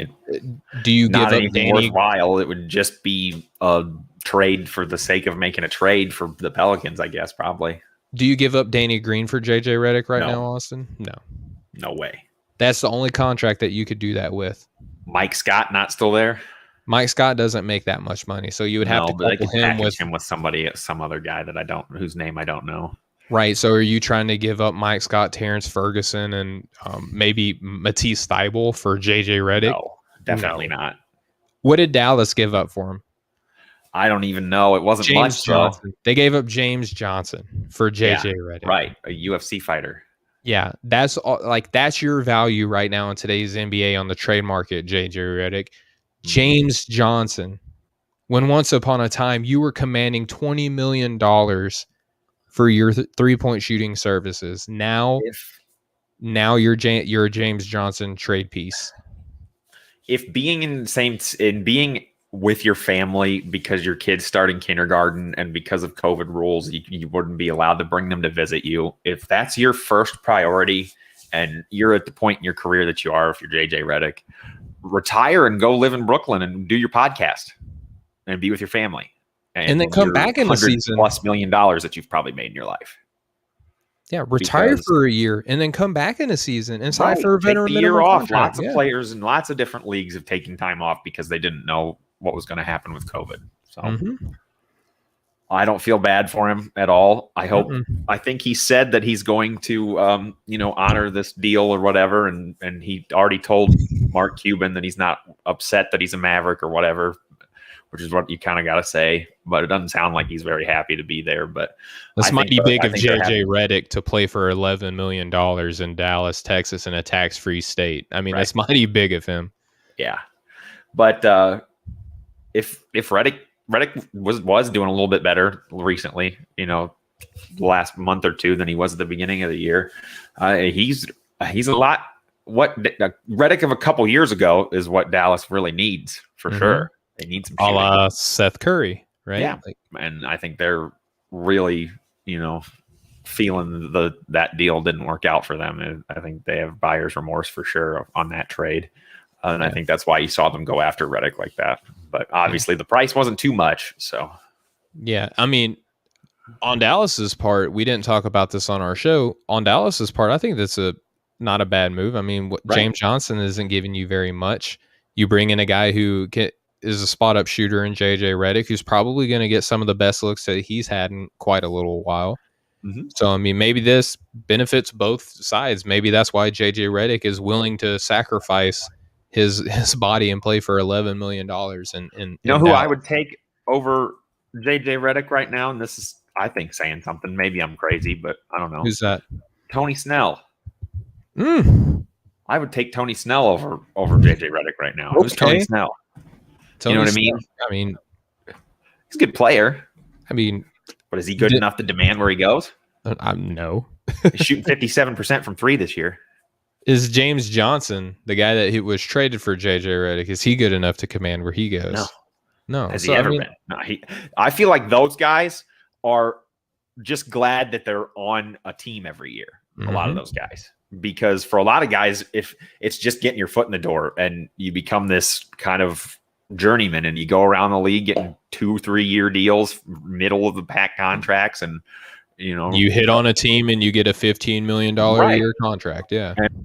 Do you give up Danny worthwhile? It would just be a trade for the sake of making a trade for the Pelicans, I guess, probably. Do you give up Danny Green for JJ Redick now, Austin? No way. That's the only contract that you could do that with. Mike Scott not still there? Mike Scott doesn't make that much money, so you would have to couple him with some other guy that whose name I don't know. Right. So are you trying to give up Mike Scott, Terrence Ferguson, and maybe Matisse Thybulle for JJ Redick? No, definitely not. What did Dallas give up for him? I don't even know. It wasn't James much, Johnson. They gave up James Johnson for Yeah, JJ Redick. right. A UFC fighter. Yeah, that's that's your value right now in today's NBA on the trade market, JJ Redick. James Johnson. When once upon a time you were commanding $20 million for your 3-point shooting services. Now you're a James Johnson trade piece. If being in being with your family because your kid's starting kindergarten and because of COVID rules, you wouldn't be allowed to bring them to visit you. If that's your first priority and you're at the point in your career that you are, if you're JJ Redick, retire and go live in Brooklyn and do your podcast and be with your family. And then come back in the season. $100+ million that you've probably made in your life. Yeah, retire for a year and then come back in a season and sign for a veteran take the year off. Contract. Lots of players in lots of different leagues have taken time off because they didn't know what was going to happen with COVID. So I don't feel bad for him at all. I think he said that he's going to, honor this deal or whatever. And he already told Mark Cuban that he's not upset that he's a Maverick or whatever, which is what you kind of got to say. But it doesn't sound like he's very happy to be there. But this might be big of JJ Redick to play for $11 million in Dallas, Texas, in a tax-free state. I mean, that's mighty big of him. Yeah. But if Redick was doing a little bit better recently, the last month or two than he was at the beginning of the year, he's a lot. What Redick of a couple years ago is what Dallas really needs for sure. They need some shooting. A la Seth Curry, right? Yeah, and I think they're really, feeling that deal didn't work out for them. I think they have buyer's remorse for sure on that trade. And I think that's why you saw them go after Redick like that. But obviously the price wasn't too much. So, yeah, I mean, on Dallas's part, we didn't talk about this on our show. On Dallas's part, I think that's not a bad move. I mean, James Johnson isn't giving you very much. You bring in a guy who is a spot up shooter in JJ Redick, who's probably going to get some of the best looks that he's had in quite a little while. So, I mean, maybe this benefits both sides. Maybe that's why JJ Redick is willing to sacrifice his body and play for $11 million. And who I would take over JJ Redick right now, and this is, I think, saying something. Maybe I'm crazy, but I don't know. Who's that? Tony Snell. I would take Tony Snell over JJ Redick right now. Who's Tony Snell? You know what I mean? I mean, he's a good player. I mean, but is he good enough to demand where he goes? No. He's shooting 57% from 3 this year. Is James Johnson, the guy that he was traded for JJ Redick, is he good enough to command where he goes? No. Has he ever been? No. I feel like those guys are just glad that they're on a team every year. A lot of those guys, because for a lot of guys, if it's just getting your foot in the door and you become this kind of journeyman and you go around the league getting 2-3 year deals, middle of the pack contracts, and you hit on a team and you get a $15 million a year contract. Yeah. And,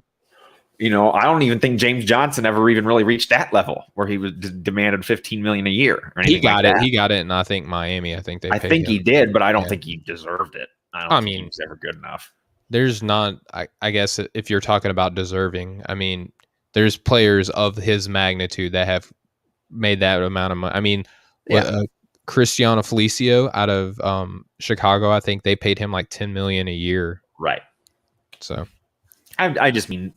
I don't even think James Johnson ever even really reached that level where he was demanded $15 million a year. Or he got it. He got it. And I think Miami, I think he did, but I don't think he deserved it. I don't think he was ever good enough. There's not, I guess if you're talking about deserving, I mean, there's players of his magnitude that have made that amount of money. I mean, Cristiano Felicio out of Chicago, I think they paid him like $10 million a year. Right. So I just mean,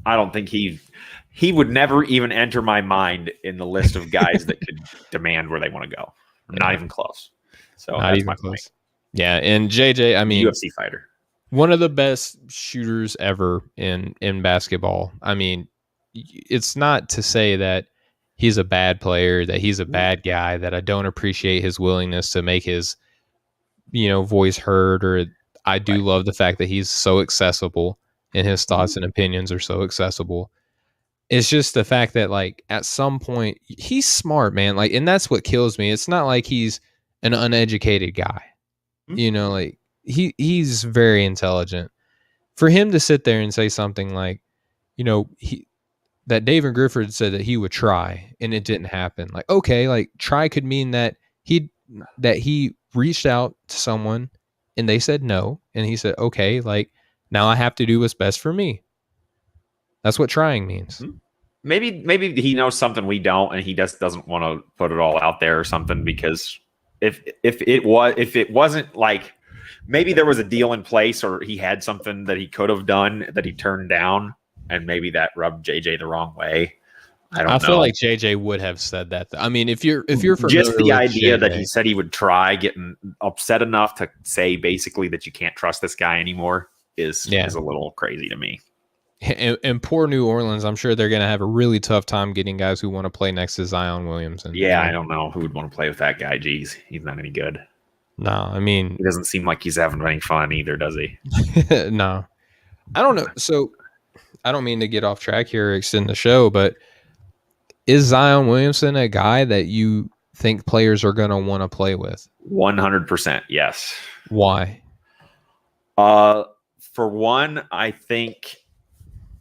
I don't think he would never even enter my mind in the list of guys that could demand where they want to go. Not even close. So not even close. Point. Yeah. And JJ, I mean, UFC fighter, one of the best shooters ever in basketball. I mean, it's not to say that he's a bad player, that he's a bad guy, that I don't appreciate his willingness to make his, voice heard, or I do love the fact that he's so accessible and his thoughts and opinions are so accessible. It's just the fact that, like, at some point he's smart, man. Like, and that's what kills me. It's not like he's an uneducated guy, like he's very intelligent. For him to sit there and say something like, that David Griffith said that he would try and it didn't happen. Like, okay, like try could mean that he reached out to someone and they said no. And he said, okay, like now I have to do what's best for me. That's what trying means. maybe he knows something we don't, and he just doesn't want to put it all out there or something. Because if it wasn't like maybe there was a deal in place, or he had something that he could have done that he turned down, and maybe that rubbed JJ the wrong way. I feel like JJ would have said that. I mean, if you're familiar just the with idea JJ, that he said he would try, getting upset enough to say basically that you can't trust this guy anymore is a little crazy to me. And poor New Orleans, I'm sure they're going to have a really tough time getting guys who want to play next to Zion Williamson. Yeah, I don't know who would want to play with that guy. Jeez, he's not any good. No, I mean, he doesn't seem like he's having any fun either, does he? No, I don't know. So I don't mean to get off track here, extend the show, but is Zion Williamson a guy that you think players are going to want to play with? 100%, yes. Why? For one, I think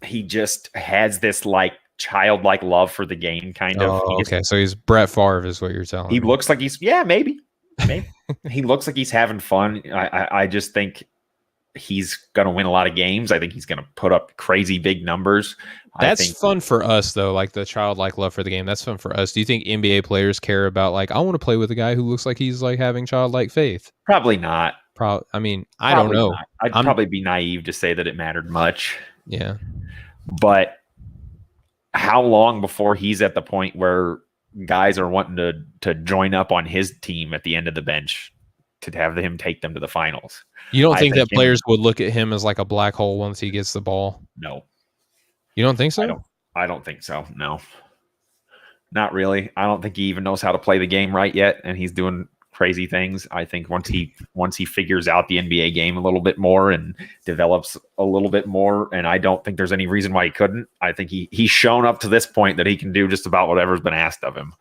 he just has this like childlike love for the game, kind of. Okay, so he's Brett Favre, is what you're telling me. He looks like maybe. He looks like he's having fun. I just think he's going to win a lot of games. I think he's going to put up crazy big numbers. That's fun for us, though, like the childlike love for the game. That's fun for us. Do you think NBA players care about, like, I want to play with a guy who looks like he's like having childlike faith? Probably not. I mean, I don't know. Not. I'd probably be naive to say that it mattered much. Yeah. But how long before he's at the point where guys are wanting to join up on his team at the end of the bench to have him take them to the finals? You don't think that players would look at him as like a black hole once he gets the ball? No. You don't think so? I don't think so. No. Not really. I don't think he even knows how to play the game right yet, and he's doing crazy things. I think once he figures out the NBA game a little bit more and develops a little bit more, and I don't think there's any reason why he couldn't. I think he's shown up to this point that he can do just about whatever's been asked of him.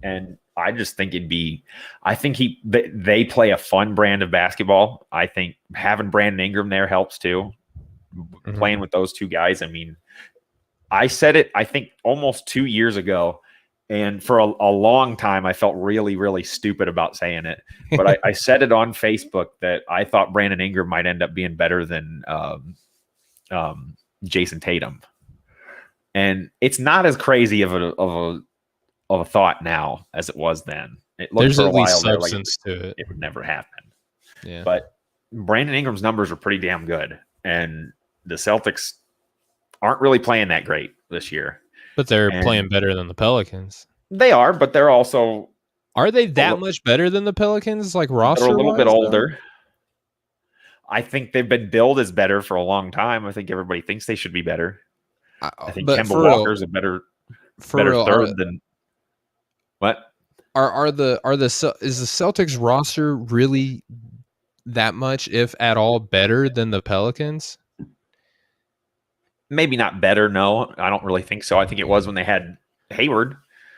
And I just think they play a fun brand of basketball. I think having Brandon Ingram there helps too. Mm-hmm. Playing with those two guys. I mean, I said it, I think almost 2 years ago. And for a long time, I felt really, really stupid about saying it. But I said it on Facebook that I thought Brandon Ingram might end up being better than Jason Tatum. And it's not as crazy of a thought now as it was then. It looked There's for a at while least there substance to it. It would never happen. Yeah. But Brandon Ingram's numbers are pretty damn good. And the Celtics aren't really playing that great this year. But they're playing better than the Pelicans. They are, but they're also... Are they that much better than the Pelicans, like roster? They're a little bit older. I think they've been billed as better for a long time. I think everybody thinks they should be better. I think Kemba Walker's a better third than... What? Is the Celtics roster really that much, if at all, better than the Pelicans? Maybe not better. No, I don't really think so. I think it was when they had Hayward.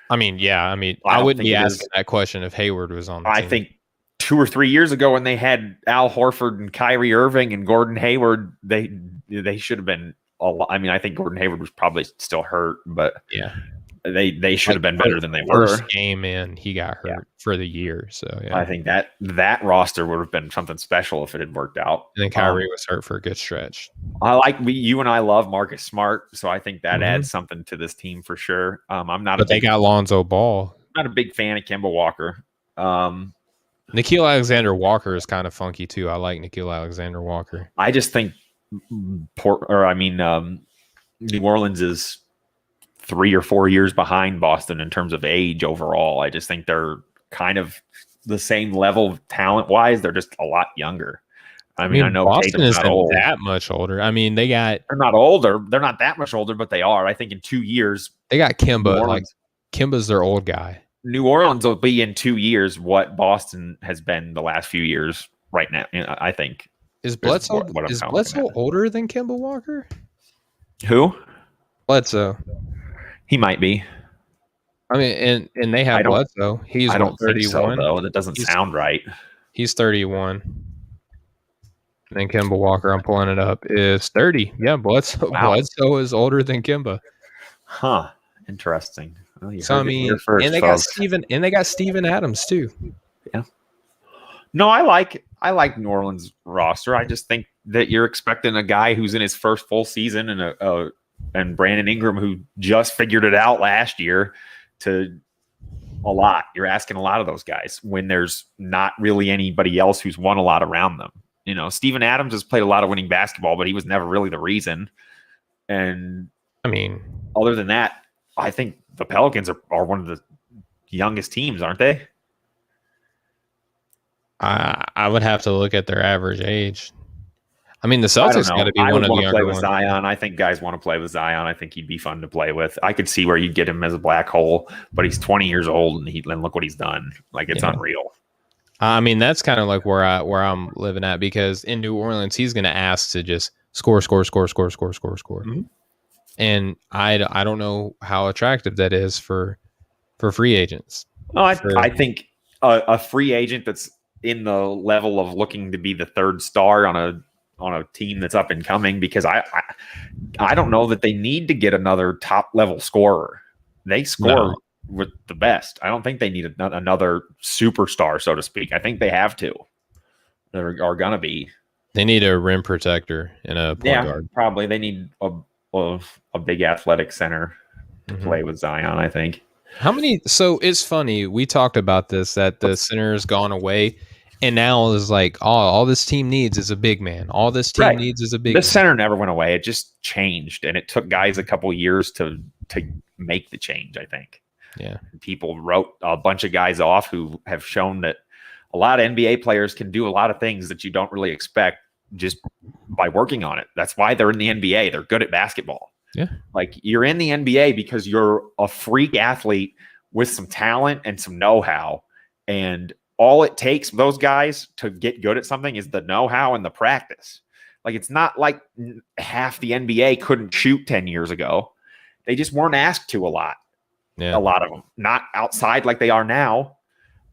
I mean, yeah. I mean, I wouldn't be asking that question if Hayward was on the team. I think 2 or 3 years ago when they had Al Horford and Kyrie Irving and Gordon Hayward, they should have been a lot. I mean, I think Gordon Hayward was probably still hurt, but yeah. They should have been better than they were. First game in, he got hurt for the year. So yeah. I think that roster would have been something special if it had worked out. And then Kyrie was hurt for a good stretch. You and I love Marcus Smart, so I think that adds something to this team for sure. They got Lonzo Ball. I'm not a big fan of Kemba Walker. Nickeil Alexander-Walker is kind of funky too. I like Nickeil Alexander-Walker. I just think New Orleans is 3 or 4 years behind Boston in terms of age overall. I just think they're kind of the same level talent wise. They're just a lot younger. I mean, I know Boston isn't that much older. I mean, they're not older. They're not that much older, but they are. I think in 2 years they got Kemba. Like Kemba's their old guy. New Orleans will be in 2 years what Boston has been the last few years right now. I think. Is Bledsoe older than Kemba Walker? Who? Bledsoe. He might be. I mean, and they have Bledsoe. He's 31. Think so, though. That doesn't sound right. He's 31. And then Kemba Walker, I'm pulling it up, is 30. Yeah, Bledsoe. Wow. Bledsoe is older than Kemba. Huh. Interesting. Well, and they got Steven Adams too. Yeah. No, I like New Orleans roster. I just think that you're expecting a guy who's in his first full season and a and Brandon Ingram, who just figured it out last year, to a lot. You're asking a lot of those guys when there's not really anybody else who's won a lot around them. You know, Steven Adams has played a lot of winning basketball, but he was never really the reason. And I mean, other than that, I think the Pelicans are one of the youngest teams, aren't they? I would have to look at their average age. I mean, the Celtics got to be one of the younger ones. Zion. I think guys want to play with Zion. I think he'd be fun to play with. I could see where you'd get him as a black hole, but he's 20 years old and look what he's done. Like, it's unreal. I mean, that's kind of like where I'm living at, because in New Orleans, he's going to ask to just score. Mm-hmm. And I don't know how attractive that is for free agents. No, I think a free agent that's in the level of looking to be the third star on a team that's up and coming, because I don't know that they need to get another top level scorer. They score with the best. I don't think they need another superstar, so to speak. I think they have to. They are gonna be. They need a rim protector and a point guard. Probably they need a big athletic center to play with Zion, I think. How many? So it's funny. We talked about this, that the center has gone away, and now it's like, all this team needs is a big man. All this team needs is a big man. The center never went away. It just changed, and it took guys a couple years to make the change, I think. Yeah. People wrote a bunch of guys off who have shown that a lot of NBA players can do a lot of things that you don't really expect just by working on it. That's why they're in the NBA. They're good at basketball. Yeah. Like, you're in the NBA because you're a freak athlete with some talent and some know-how. And all it takes those guys to get good at something is the know-how and the practice. Like, it's not like half the NBA couldn't shoot 10 years ago. They just weren't asked to a lot. Yeah. A lot of them. Not outside like they are now.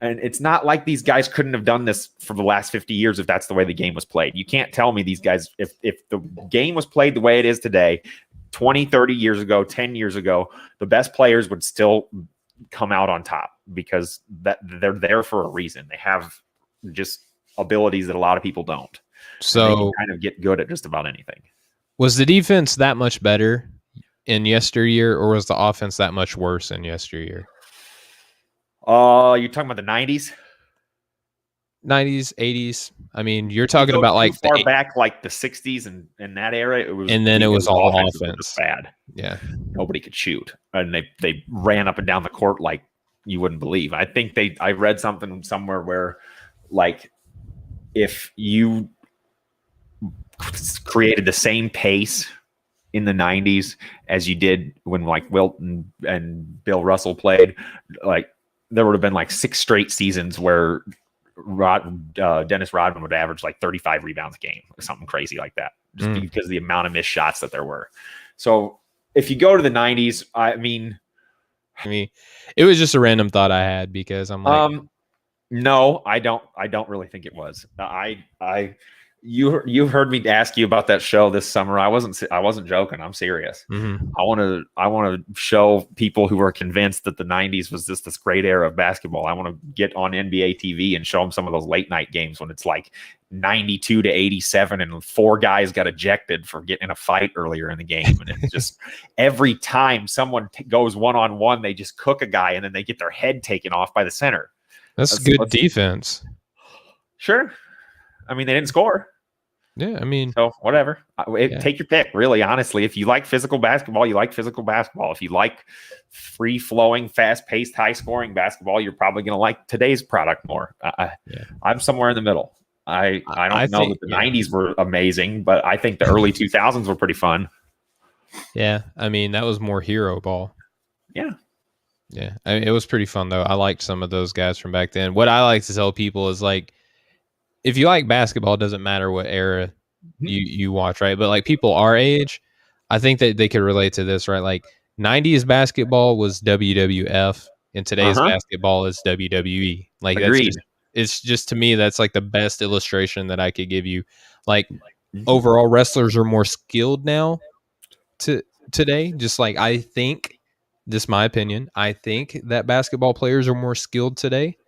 And it's not like these guys couldn't have done this for the last 50 years if that's the way the game was played. You can't tell me these guys, if the game was played the way it is today, 20, 30 years ago, 10 years ago, the best players would still come out on top, because they're there for a reason. They have just abilities that a lot of people don't. So they can kind of get good at just about anything. Was the defense that much better in yesteryear, or was the offense that much worse in yesteryear? You're talking about the 90s? 90s, 80s. I mean, you're talking about like far back, like the 60s and that era. It was, and then it was all offense. Bad. Yeah, nobody could shoot, and they ran up and down the court like you wouldn't believe. I think I read something somewhere where, like, if you created the same pace in the 90s as you did when, like, Wilton and Bill Russell played, like, there would have been like 6 straight seasons where Dennis Rodman would average like 35 rebounds a game or something crazy like that, just because of the amount of missed shots that there were. So if you go to the 90s, I mean, it was just a random thought I had, because I'm like, no, I don't really think it was. You've heard me ask you about that show this summer. I wasn't joking. I'm serious. Mm-hmm. I want to show people who are convinced that the 90s was just this great era of basketball. I want to get on NBA TV and show them some of those late night games when it's like 92 to 87 and 4 guys got ejected for getting in a fight earlier in the game. And it's just every time someone goes one-on-one, they just cook a guy and then they get their head taken off by the center. That's good defense. Sure. I mean, they didn't score. Yeah, I mean, so whatever. Take your pick, really, honestly. If you like physical basketball, you like physical basketball. If you like free-flowing, fast-paced, high-scoring basketball, you're probably going to like today's product more. I'm somewhere in the middle. I don't know that the 90s were amazing, but I think the early 2000s were pretty fun. Yeah, I mean, that was more hero ball. Yeah. Yeah, I mean, it was pretty fun, though. I liked some of those guys from back then. What I like to tell people is, like, if you like basketball, it doesn't matter what era you watch, right? But like people our age, I think that they could relate to this, right? Like 90s basketball was WWF, and today's basketball is WWE. Like, it's just, to me, that's like the best illustration that I could give you. Like, overall, wrestlers are more skilled now today. Just like, I think, this is my opinion, I think that basketball players are more skilled today.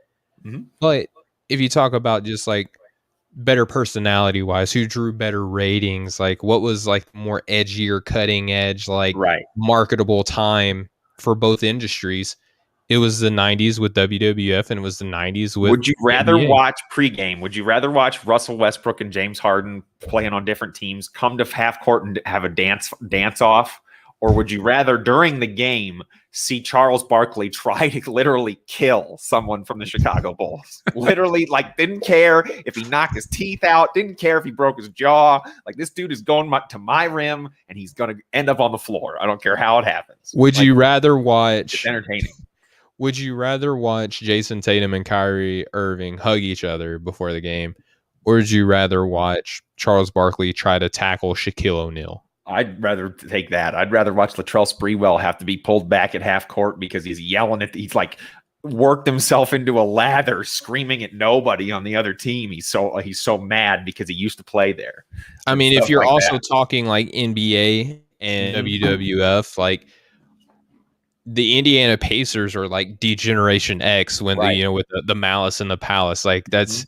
But if you talk about just like better personality wise, who drew better ratings, like what was like more edgier, cutting edge, like Right. marketable time for both industries. It was the 90s with WWF, and it was the 90s with Would you rather NBA. watch pregame? Would you rather watch Russell Westbrook and James Harden playing on different teams come to half court and have a dance off? Or would you rather during the game see Charles Barkley try to literally kill someone from the Chicago Bulls? Literally, like, didn't care if he knocked his teeth out, didn't care if he broke his jaw. Like, this dude is going to my rim and he's going to end up on the floor. I don't care how it happens. Would you rather watch? It's entertaining. Would you rather watch Jason Tatum and Kyrie Irving hug each other before the game, or would you rather watch Charles Barkley try to tackle Shaquille O'Neal? I'd rather take that. I'd rather watch Latrell Sprewell have to be pulled back at half court because he's yelling he's like worked himself into a lather, screaming at nobody on the other team. He's so mad because he used to play there. I mean, if you're like also talking like NBA and WWF, like the Indiana Pacers are like Degeneration X when with the Malice in the Palace. Like that's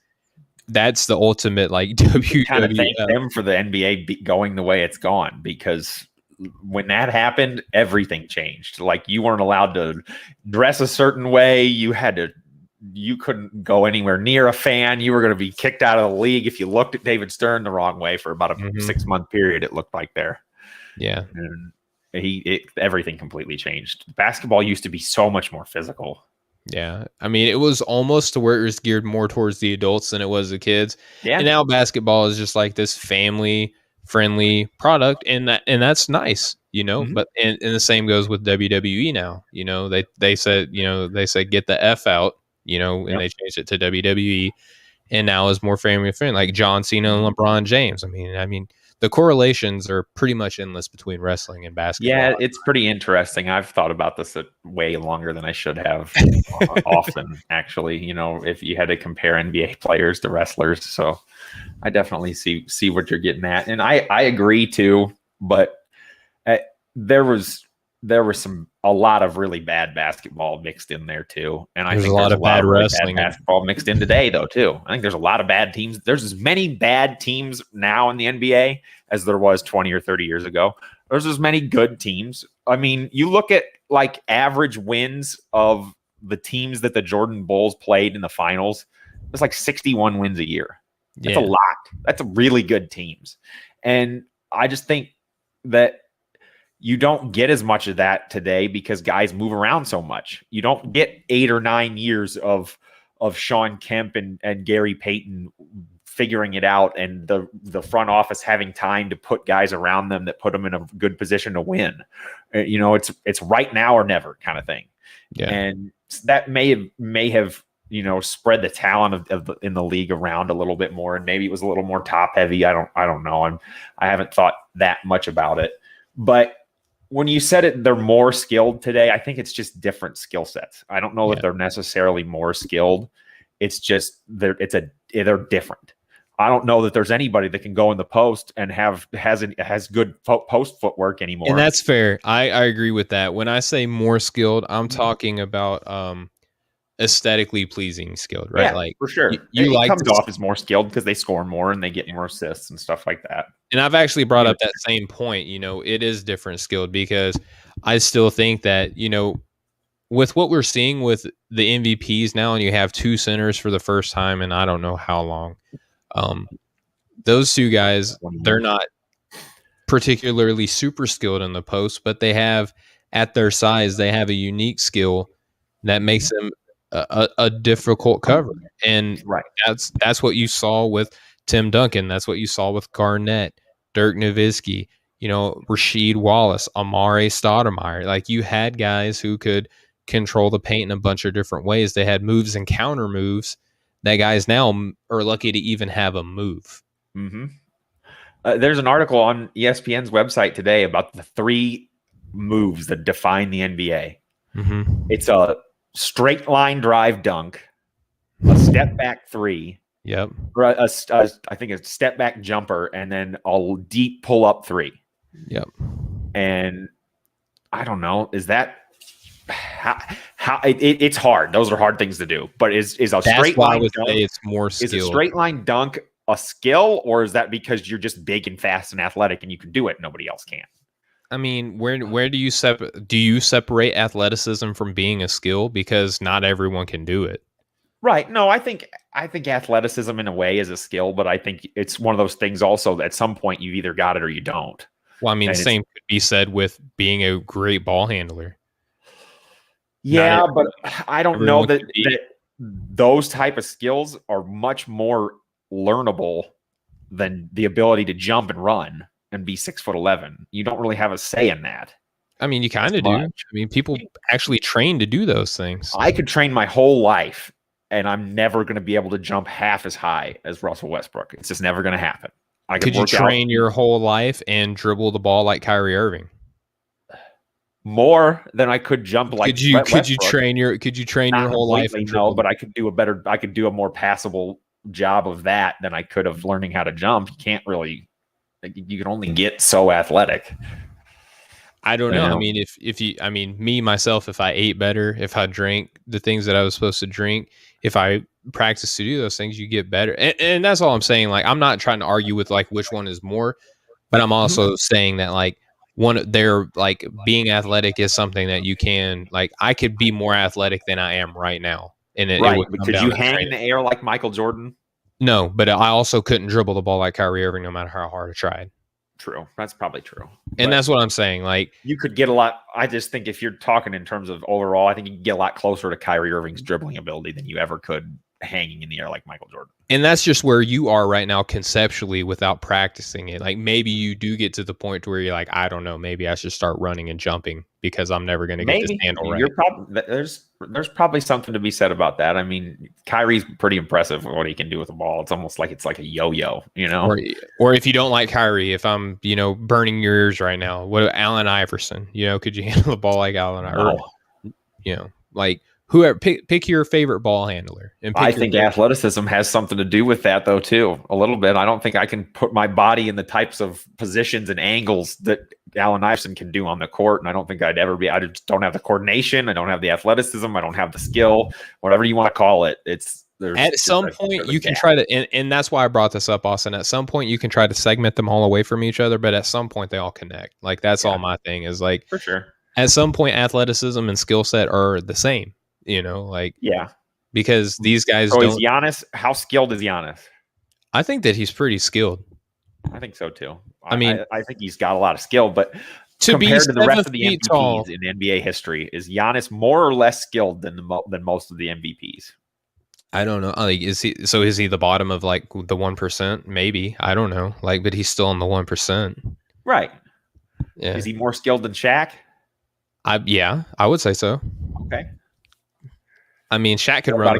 the ultimate like WWF. Kind of thank them for the NBA going the way it's gone, because when that happened, everything changed. Like, you weren't allowed to dress a certain way. You couldn't go anywhere near a fan. You were going to be kicked out of the league if you looked at David Stern the wrong way for about a 6-month period. It looked like there. Yeah. And everything completely changed. Basketball used to be so much more physical. Yeah. I mean, it was almost to where it was geared more towards the adults than it was the kids. Yeah. And now basketball is just like this family friendly product, and that's nice, but and the same goes with WWE now. They said get the F out, and they changed it to WWE, and now is more family friendly, like John Cena and LeBron James. I mean the correlations are pretty much endless between wrestling and basketball. Yeah, it's pretty interesting. I've thought about this way longer than I should have. Often, actually, if you had to compare NBA players to wrestlers. So I definitely see what you're getting at. And I agree too, but there was a lot of really bad basketball mixed in there too. And I think there's a lot of bad wrestling, bad basketball mixed in today though too. I think there's a lot of bad teams. There's as many bad teams now in the NBA as there was 20 or 30 years ago. There's as many good teams. I mean, you look at like average wins of the teams that the Jordan Bulls played in the finals. It's like 61 wins a year. That's a lot. That's really good teams. And I just think that you don't get as much of that today because guys move around so much. You don't get 8 or 9 years of Sean Kemp and Gary Payton figuring it out, and the front office having time to put guys around them that put them in a good position to win. It's right now or never kind of thing. Yeah. And that may have spread the talent in the league around a little bit more, and maybe it was a little more top heavy. I don't know. I haven't thought that much about it, but when you said it, they're more skilled today. I think it's just different skill sets. I don't know that they're necessarily more skilled. It's just they're different. I don't know that there's anybody that can go in the post and has good post footwork anymore. And that's fair. I agree with that. When I say more skilled, I'm talking about aesthetically pleasing skilled, right? Yeah, like for sure. You it comes off as more skilled because they score more and they get more assists and stuff like that. And I've actually brought up that same point. It is different skilled because I still think that, with what we're seeing with the MVPs now, and you have 2 centers for the first time in I don't know how long. Those 2 guys, they're not particularly super skilled in the post, but they have, at their size, they have a unique skill that makes them a difficult cover. And that's what you saw with Tim Duncan. That's what you saw with Garnett, Dirk Nowitzki, Rasheed Wallace, Amare Stoudemire. Like, you had guys who could control the paint in a bunch of different ways. They had moves and counter moves that guys now are lucky to even have a move. Mm-hmm. There's an article on ESPN's website today about the 3 moves that define the NBA. Mm-hmm. It's a straight line drive dunk, a step back 3. Yep. Or I think a step back jumper, and then a deep pull up 3. Yep. And I don't know, is that how it's hard. Those are hard things to do. But is a straight line dunk? It's more skilled. Is a straight line dunk a skill, or is that because you're just big and fast and athletic and you can do it, nobody else can? I mean, where do you separate athleticism from being a skill? Because not everyone can do it. Right. No, I think athleticism in a way is a skill, but I think it's one of those things also that at some point you've either got it or you don't. Well, I mean, same could be said with being a great ball handler. Yeah, but I don't know that those type of skills are much more learnable than the ability to jump and run and be 6'11". You don't really have a say in that. I mean, you kind of do. I mean, people actually train to do those things. I could train my whole life, and I'm never going to be able to jump half as high as Russell Westbrook. It's just never going to happen. Could you train your whole life and dribble the ball like Kyrie Irving? More than I could jump like could you train your whole life? No, but I could do a more passable job of that than I could of learning how to jump. You can't really, you can only get so athletic. I don't know. I mean, me myself, if I ate better, if I drank the things that I was supposed to drink, if I practice to do those things, you get better. And that's all I'm saying. Like, I'm not trying to argue with like which one is more, but I'm also saying that like being athletic is something that you can, like, I could be more athletic than I am right now. And it would come could down you to hang training. in the air like Michael Jordan? No, but I also couldn't dribble the ball like Kyrie Irving no matter how hard I tried. True. That's probably true. And that's what I'm saying. Like, you could get a lot. I just think if you're talking in terms of overall, I think you can get a lot closer to Kyrie Irving's dribbling ability than you ever could hanging in the air like Michael Jordan. And that's just where you are right now conceptually without practicing it. Like, maybe you do get to the point where you're like, I don't know, maybe I should start running and jumping because I'm never going to get this handle right. There's probably something to be said about that. I mean, Kyrie's pretty impressive with what he can do with the ball. It's almost like it's like a yo-yo, you know? Or if you don't like Kyrie, if I'm, burning your ears right now, what Allen Iverson, could you handle the ball like Allen Iverson? Like, whoever, pick your favorite ball handler. And I think athleticism has something to do with that, though, too, a little bit. I don't think I can put my body in the types of positions and angles that Allen Iverson can do on the court, and I don't think I'd ever be. I just don't have the coordination. I don't have the athleticism. I don't have the skill. Whatever you want to call it, at some point you can try to, and that's why I brought this up, Austin. At some point you can try to segment them all away from each other, but at some point they all connect. Like, that's all my thing is, like, for sure. At some point, athleticism and skill set are the same. Because these guys don't. Is Giannis, how skilled is Giannis? I think that he's pretty skilled. I think so too. I mean, I think he's got a lot of skill, but compared to the rest of the MVPs in NBA history, is Giannis more or less skilled than most of the MVPs? I don't know. Like, is he the bottom of like the 1%? Maybe. I don't know. Like, but he's still in the 1%. Right. Yeah. Is he more skilled than Shaq? I would say so. Okay. I mean, Shaq could run.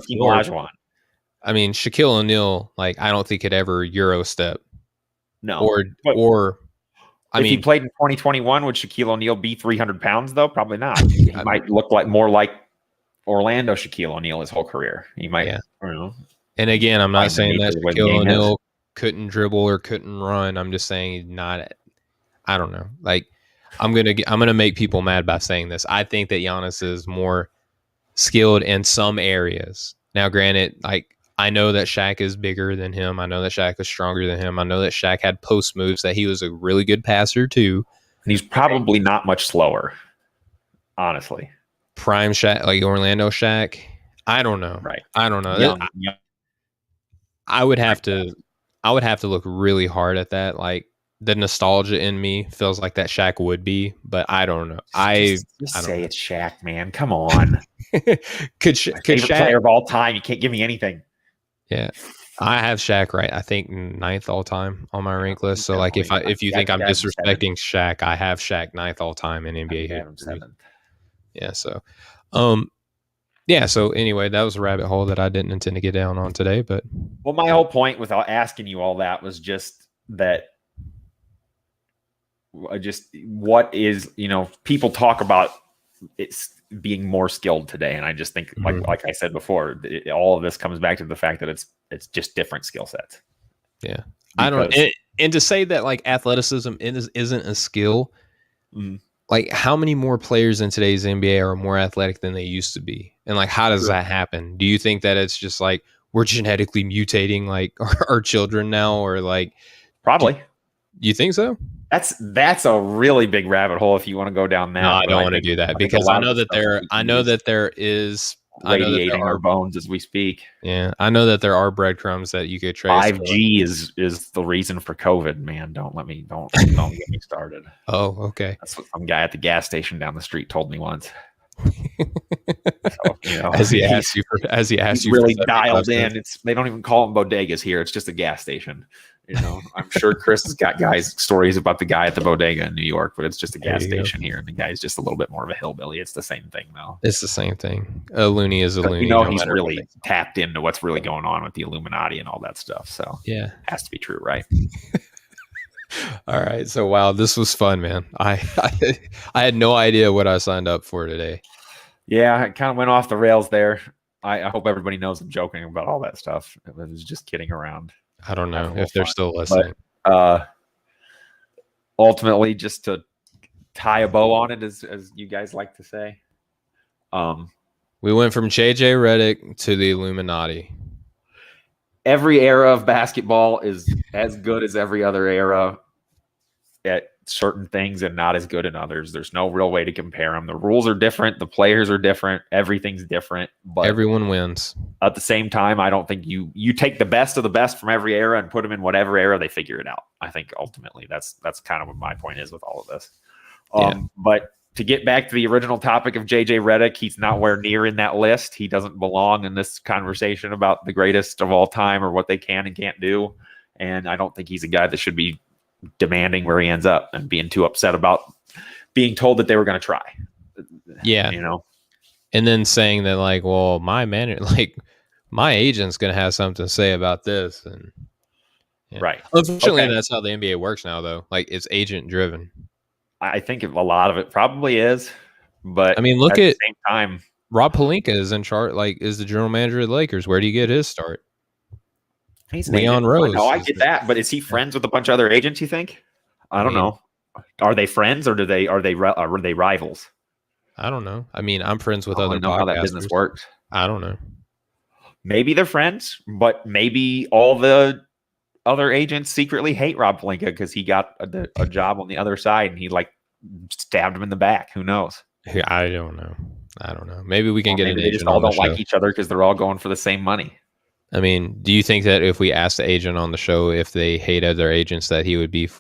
I mean, Shaquille O'Neal, like, I don't think could ever Euro step. No. If he played in 2021, would Shaquille O'Neal be 300 pounds though? Probably not. He might look more like Orlando Shaquille O'Neal his whole career. He might. Yeah. I don't know. And again, I'm not saying that Shaquille O'Neal couldn't dribble or couldn't run. I'm just saying not. I don't know. Like, I'm gonna make people mad by saying this. I think that Giannis is more skilled in some areas. Now, granted, like, I know that Shaq is bigger than him. I know that Shaq is stronger than him. I know that Shaq had post moves, that he was a really good passer too. And he's probably not much slower, honestly. Prime Shaq, like Orlando Shaq. I don't know. Right. I don't know. I would have to look really hard at that. Like, the nostalgia in me feels like that Shaq would be, but I don't know. Just say it's Shaq, man. Come on. could Shaq player of all time? You can't give me anything. Yeah, I have Shaq right. I think 9th all time on my rank list. So, like, if you think I'm disrespecting Shaq, I have Shaq 9th all time in NBA history. Yeah. So, So anyway, that was a rabbit hole that I didn't intend to get down on today. But my whole point without asking you all that was just that. What is, people talk about it's being more skilled today, and I just think like I said before, all of this comes back to the fact that it's just different skill sets. Yeah, I don't know. And to say that like athleticism isn't a skill, like, how many more players in today's NBA are more athletic than they used to be, and like, how does that happen? Do you think that it's just like we're genetically mutating like our children now, or like Probably. you think so? That's a really big rabbit hole if you want to go down that. No, I but don't want to think- do I that think because a lot I of know the that stuff there we I can know use that there is radiating our bones as we speak. Yeah, I know that there are breadcrumbs that you could trace. 5G is the reason for COVID, man. Don't get me started. Oh, okay. That's what some guy at the gas station down the street told me once. So, as he asked you he's really dialed in. They don't even call them bodegas here. It's just a gas station. I'm sure Chris has got stories about the guy at the bodega in New York, but it's just a gas station here, and the guy's just a little bit more of a hillbilly. It's the same thing, though. It's the same thing. A loony is a loony. He's really tapped into what's really going on with the Illuminati and all that stuff. So yeah, has to be true, right? All right. So wow, this was fun, man. I had no idea what I signed up for today. Yeah, it kind of went off the rails there. I hope everybody knows I'm joking about all that stuff. I was just kidding around. I don't know if they're still listening. But, ultimately, just to tie a bow on it, as you guys like to say, we went from JJ Redick to the Illuminati. Every era of basketball is as good as every other era at certain things and not as good in others. There's no real way to compare them. The rules are different. The players are different. Everything's different. But everyone wins. At the same time, I don't think you take the best of the best from every era and put them in whatever era, they figure it out. I think ultimately that's kind of what my point is with all of this. But to get back to the original topic of JJ Redick, he's nowhere near in that list. He doesn't belong in this conversation about the greatest of all time or what they can and can't do. And I don't think he's a guy that should be demanding where he ends up and being too upset about being told that they were going to try. Yeah. And then saying that like, well, my agent's going to have something to say about this. And right. Unfortunately, that's how the NBA works now, though. Like, it's agent driven. I think a lot of it probably is, but I mean, look at the same time, Rob Pelinka is in charge, is the general manager of the Lakers. Where do you get his start? He's Leon Rose. No, I get that, but is he friends with a bunch of other agents? You think? I don't know. Are they friends or are they rivals? I don't know. I mean, I'm friends with I other. don't know how that business works. I don't know. Maybe they're friends, but maybe all the other agents secretly hate Rob Pelinka because he got a job on the other side and he like stabbed him in the back. Who knows? I don't know. Maybe we can get an agent. They just all don't like each other because they're all going for the same money. I mean, do you think that if we asked the agent on the show if they hate other agents, that he would be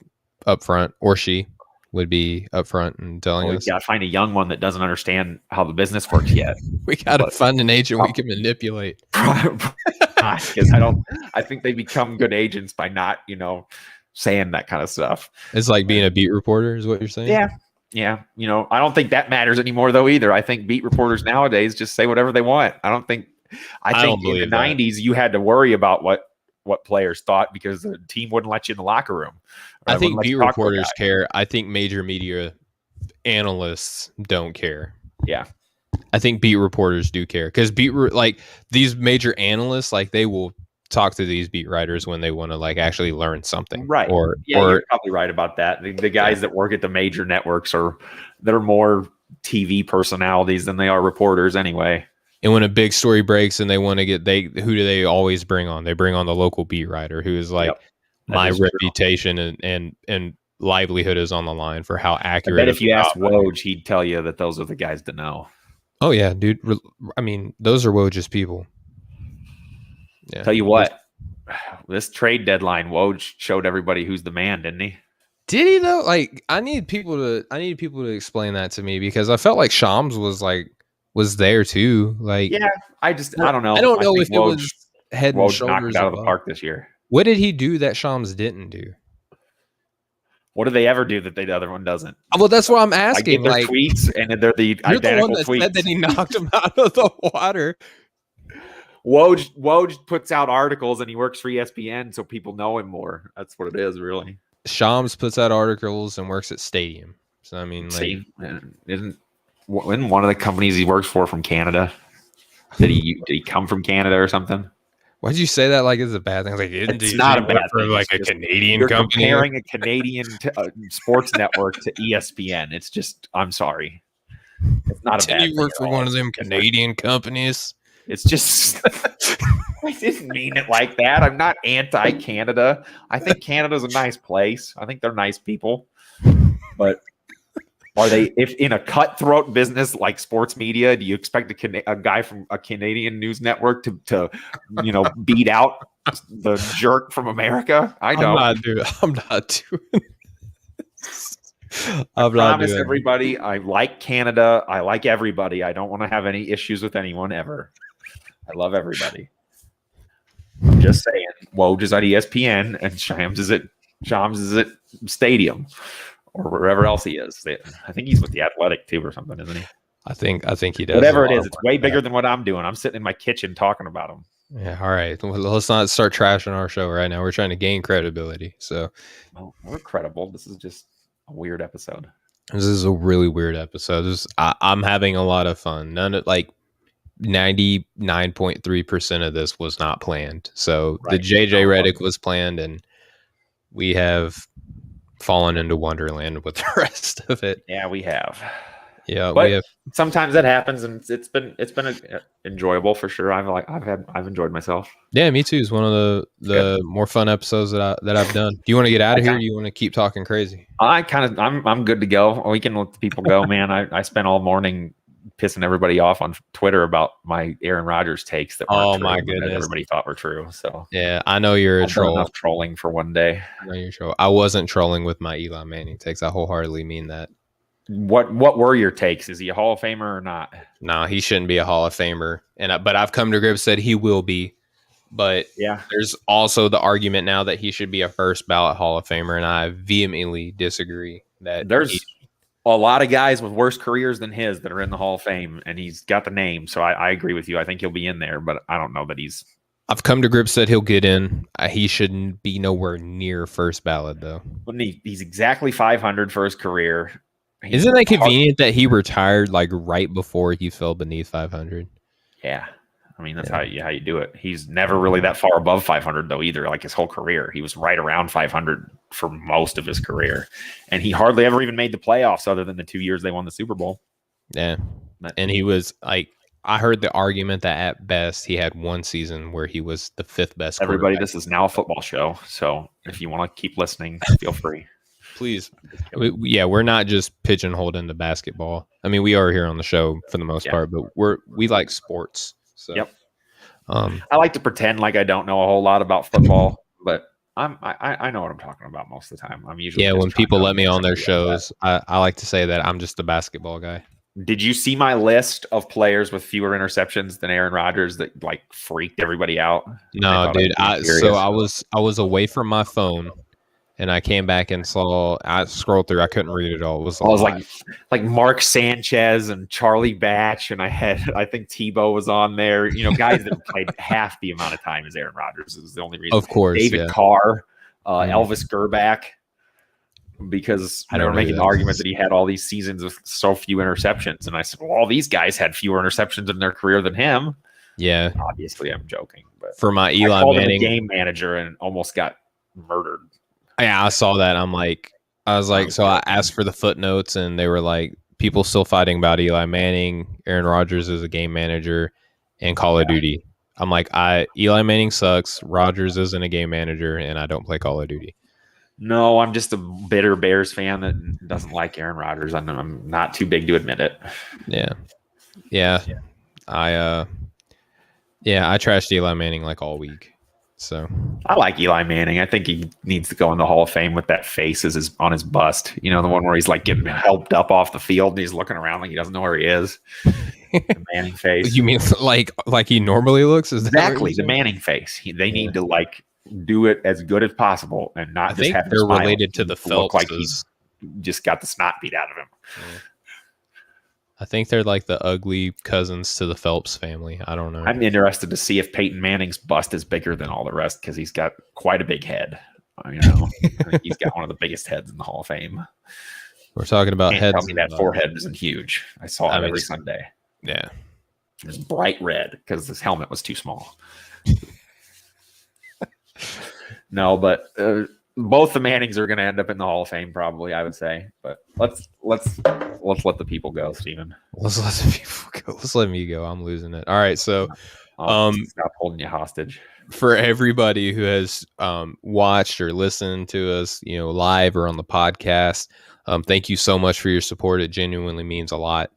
upfront, or she would be upfront and telling us? We got to find a young one that doesn't understand how the business works yet. We got to find an agent we can manipulate. Because I think they become good agents by not, saying that kind of stuff. It's like being a beat reporter, is what you're saying? Yeah. I don't think that matters anymore, though, either. I think beat reporters nowadays just say whatever they want. I think in the 90s you had to worry about what players thought because the team wouldn't let you in the locker room. I think beat reporters care. I think major media analysts don't care. Yeah. I think beat reporters do care because these major analysts, like they will talk to these beat writers when they want to like actually learn something. Right. Or you're probably right about that. The guys that work at the major networks they're more TV personalities than they are reporters anyway. And when a big story breaks and they want to who do they always bring on? They bring on the local beat writer who is like, my reputation and livelihood is on the line for how accurate. I bet if you asked Woj, he'd tell you that those are the guys to know. Oh yeah, dude. I mean, those are Woj's people. Yeah. Tell you what, this trade deadline, Woj showed everybody who's the man, didn't he? Did he though? Like, I need people to explain that to me because I felt like Shams was there too. Like, yeah, I don't know. I don't know if it was head and shoulders out of the park this year. What did he do that Shams didn't do? What do they ever do that the other one doesn't? Well, that's what I'm asking. Like tweets, and they're the identical tweets. Said that he knocked him out of the water. Woj puts out articles, and he works for ESPN, so people know him more. That's what it is, really. Shams puts out articles and works at Stadium. So I mean, isn't one of the companies he works for from Canada? Did he come from Canada or something? Why'd you say that like it's a bad thing? Like it's not a bad thing. For like a Canadian company. Comparing a Canadian sports network to ESPN. It's just, I'm sorry. It's not a bad thing. You work for one of them Canadian companies. It's just I didn't mean it like that. I'm not anti-Canada. I think Canada's a nice place. I think they're nice people. But are they, if in a cutthroat business like sports media, do you expect a guy from a Canadian news network to beat out the jerk from America? I don't. I'm not doing I promise everybody, I like Canada. I like everybody. I don't want to have any issues with anyone ever. I love everybody. I'm just saying, Woj is at ESPN and Shams is at Stadium or wherever else he is. I think he's with the Athletic too or something, isn't he? I think he does. Whatever it is, it's way bigger than what I'm doing. I'm sitting in my kitchen talking about him. Yeah, all right. Well, let's not start trashing our show right now. We're trying to gain credibility. So, well, we're credible. This is just a weird episode. This is a really weird episode. I'm having a lot of fun. 99.3% of this was not planned. So right. The JJ Redick was planned, and we have fallen into Wonderland with the rest of it. Yeah, we have. Yeah, but we have. Sometimes that happens, and it's been enjoyable for sure. I've enjoyed myself. Yeah, me too. It's one of the more fun episodes that I've done. Do you want to get out of here? Or do you want to keep talking crazy? I'm good to go. We can let the people go, man. I spent all morning pissing everybody off on Twitter about my Aaron Rodgers takes that weren't true, my goodness, everybody thought were true. So yeah, I know you're a troll. Enough trolling for one day. I know you're a troll. I wasn't trolling with my Eli Manning takes. I wholeheartedly mean that. What were your takes? Is he a Hall of Famer or not? No, he shouldn't be a Hall of Famer. But I've come to grips that he will be. But yeah, there's also the argument now that he should be a first ballot Hall of Famer, and I vehemently disagree that there's a lot of guys with worse careers than his that are in the Hall of Fame, and he's got the name. So I agree with you. I think he'll be in there, but I don't know that he's. I've come to grips that he'll get in. He shouldn't be nowhere near first ballot, though. He's exactly 500 for his career. Isn't that convenient that he retired like right before he fell beneath 500? Yeah. I mean, that's how you do it. He's never really that far above 500 though either, like his whole career. He was right around 500 for most of his career. And he hardly ever even made the playoffs other than the 2 years they won the Super Bowl. Yeah. And he was like, I heard the argument that at best he had one season where he was the fifth best. Everybody, this is now a football show. So if you want to keep listening, feel free. Please. We're not just pigeonholed into basketball. I mean, we are here on the show for the most part, but we like sports. So, yep. I like to pretend like I don't know a whole lot about football, but I know what I'm talking about most of the time. I'm usually when people let me on their shows, I like to say that I'm just a basketball guy. Did you see my list of players with fewer interceptions than Aaron Rodgers that like freaked everybody out? No, dude. I was away from my phone. And I came back and I scrolled through. I couldn't read it all. It was like Mark Sanchez and Charlie Batch. And I think Tebow was on there. You know, guys that played half the amount of time as Aaron Rodgers is the only reason. Of course. David Carr, Elvis Gerback, because they were making the argument that he had all these seasons with so few interceptions. And I said, well, all these guys had fewer interceptions in their career than him. Yeah. Obviously, I'm joking. But for my Eli I called Manning him a game manager and almost got murdered. Yeah, I saw that. So I asked for the footnotes, and they were like, people still fighting about Eli Manning. Aaron Rodgers is a game manager, and Call of Duty. I'm like, Eli Manning sucks. Rodgers isn't a game manager, and I don't play Call of Duty. No, I'm just a bitter Bears fan that doesn't like Aaron Rodgers. I'm not too big to admit it. Yeah. I trashed Eli Manning like all week. So I like Eli Manning. I think he needs to go in the Hall of Fame with that face on his bust. You know, the one where he's like getting helped up off the field and he's looking around like he doesn't know where he is. The Manning face. You mean like he normally looks? Is exactly the Manning face. They need to like do it as good as possible and not just have they're related to the Phelps. Like he's just got the snot beat out of him. Yeah. I think they're like the ugly cousins to the Phelps family. I don't know. I'm interested to see if Peyton Manning's bust is bigger than all the rest because he's got quite a big head. You know, I think he's got one of the biggest heads in the Hall of Fame. We're talking about heads. Tell me that forehead isn't huge. I saw it every Sunday. Yeah, it was bright red because his helmet was too small. No, but both the Mannings are going to end up in the Hall of Fame, probably. I would say, but let's let the people go, Steven. Let's let the people go. Let's let me go. I'm losing it. All right, so I'll stop holding you hostage. For everybody who has watched or listened to us, live or on the podcast, thank you so much for your support. It genuinely means a lot.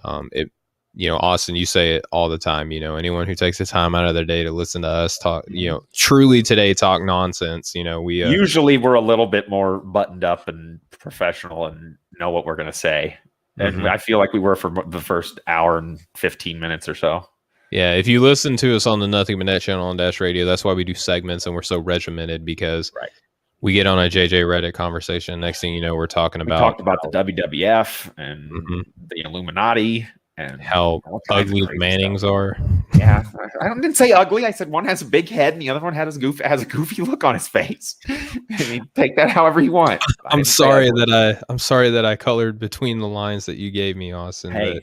Austin, you say it all the time. Anyone who takes the time out of their day to listen to us talk, truly today talk nonsense. We usually we're a little bit more buttoned up and professional and know what we're going to say. And I feel like we were for the first hour and 15 minutes or so. Yeah, if you listen to us on the Nothing But Net channel on Dash Radio, that's why we do segments and we're so regimented, because we get on a JJ Reddit conversation. Next thing you know, we're talking about... We talked about the WWF and the Illuminati and how ugly the Mannings are. Yeah, I didn't say ugly. I said one has a big head and the other one has a goofy look on his face. I mean, take that however you want. I'm sorry that I colored between the lines that you gave me, Austin. Hey.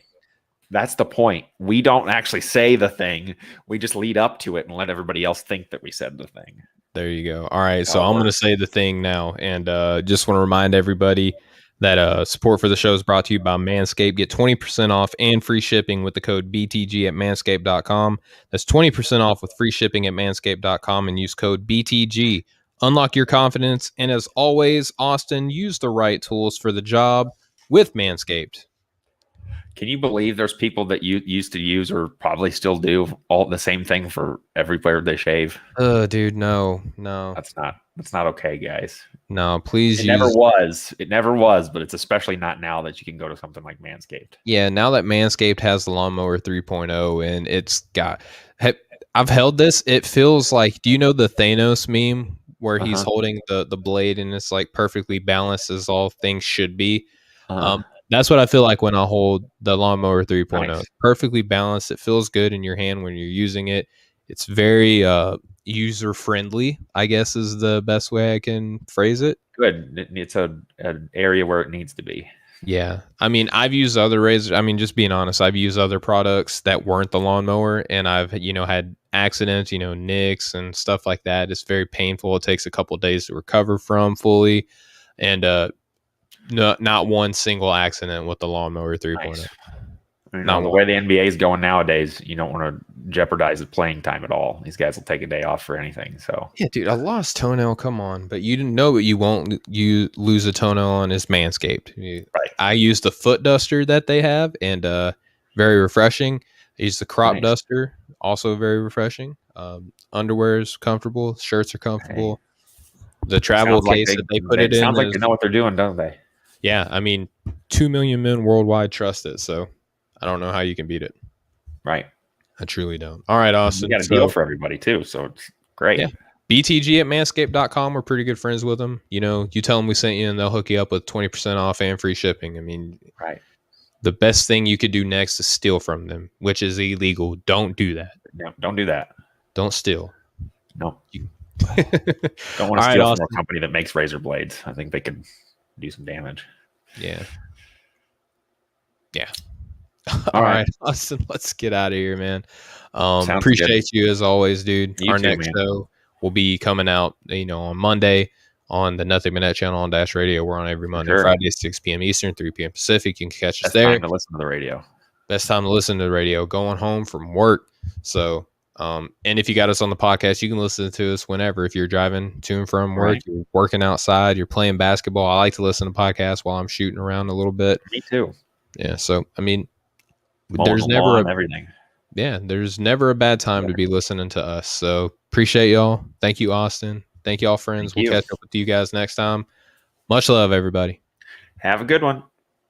That's the point. We don't actually say the thing. We just lead up to it and let everybody else think that we said the thing. There you go. All right. So I'm going to say the thing now. And just want to remind everybody that support for the show is brought to you by Manscaped. Get 20% off and free shipping with the code BTG at manscaped.com. That's 20% off with free shipping at manscaped.com and use code BTG. Unlock your confidence. And as always, Austin, use the right tools for the job with Manscaped. Can you believe there's people that you used to use or probably still do all the same thing for everywhere they shave? Dude, no. That's not okay, guys. No, please. It never was, but it's especially not now that you can go to something like Manscaped. Yeah, now that Manscaped has the Lawnmower 3.0 and it's got... I've held this. It feels like... Do you know the Thanos meme where he's holding the blade and it's like perfectly balanced as all things should be? That's what I feel like when I hold the Lawnmower 3.0. Nice. It's perfectly balanced. It feels good in your hand when you're using it. It's very user friendly, I guess is the best way I can phrase it. Good. It's an area where it needs to be. Yeah. I mean, I've used other razors. I mean, just being honest, I've used other products that weren't the lawnmower, and I've, had accidents, nicks and stuff like that. It's very painful. It takes a couple of days to recover from fully. And, no, not one single accident with the Lawnmower 3.0. Nice. The way the NBA is going nowadays, you don't want to jeopardize the playing time at all. These guys will take a day off for anything. So yeah, dude, a lost toenail. Come on, but you didn't know, but you won't. You lose a toenail on is Manscaped. Right. I use the foot duster that they have, and very refreshing. I use the crop duster, also very refreshing. Underwear is comfortable. Shirts are comfortable. The travel case that they put it in. Sounds like they know what they're doing, don't they? Yeah, I mean, 2 million men worldwide trust it, so I don't know how you can beat it. Right. I truly don't. All right, Austin. We got a deal for everybody, too, so it's great. Yeah. BTG at manscaped.com. We're pretty good friends with them. You tell them we sent you, and they'll hook you up with 20% off and free shipping. I mean, the best thing you could do next is steal from them, which is illegal. Don't do that. No, don't do that. Don't steal. No. Don't want to steal from a company that makes razor blades. I think they could do some damage. Yeah. All right, Austin, let's get out of here, man. Appreciate you as always, dude. Our next show will be coming out, on Monday on the Nothing But Net channel on Dash Radio. We're on every Monday, Friday, 6 p.m. Eastern, 3 p.m. Pacific. You can catch us there. Best time to listen to the radio. Best time to listen to the radio. Going home from work. So, and if you got us on the podcast, you can listen to us whenever. If you're driving to and from work, you're working outside, you're playing basketball. I like to listen to podcasts while I'm shooting around a little bit. Me too. Yeah. So, I mean, there's never everything. Yeah, there's never a bad time to be listening to us. So appreciate y'all. Thank you, Austin. Thank you all, friends. We'll catch up with you guys next time. Much love, everybody. Have a good one.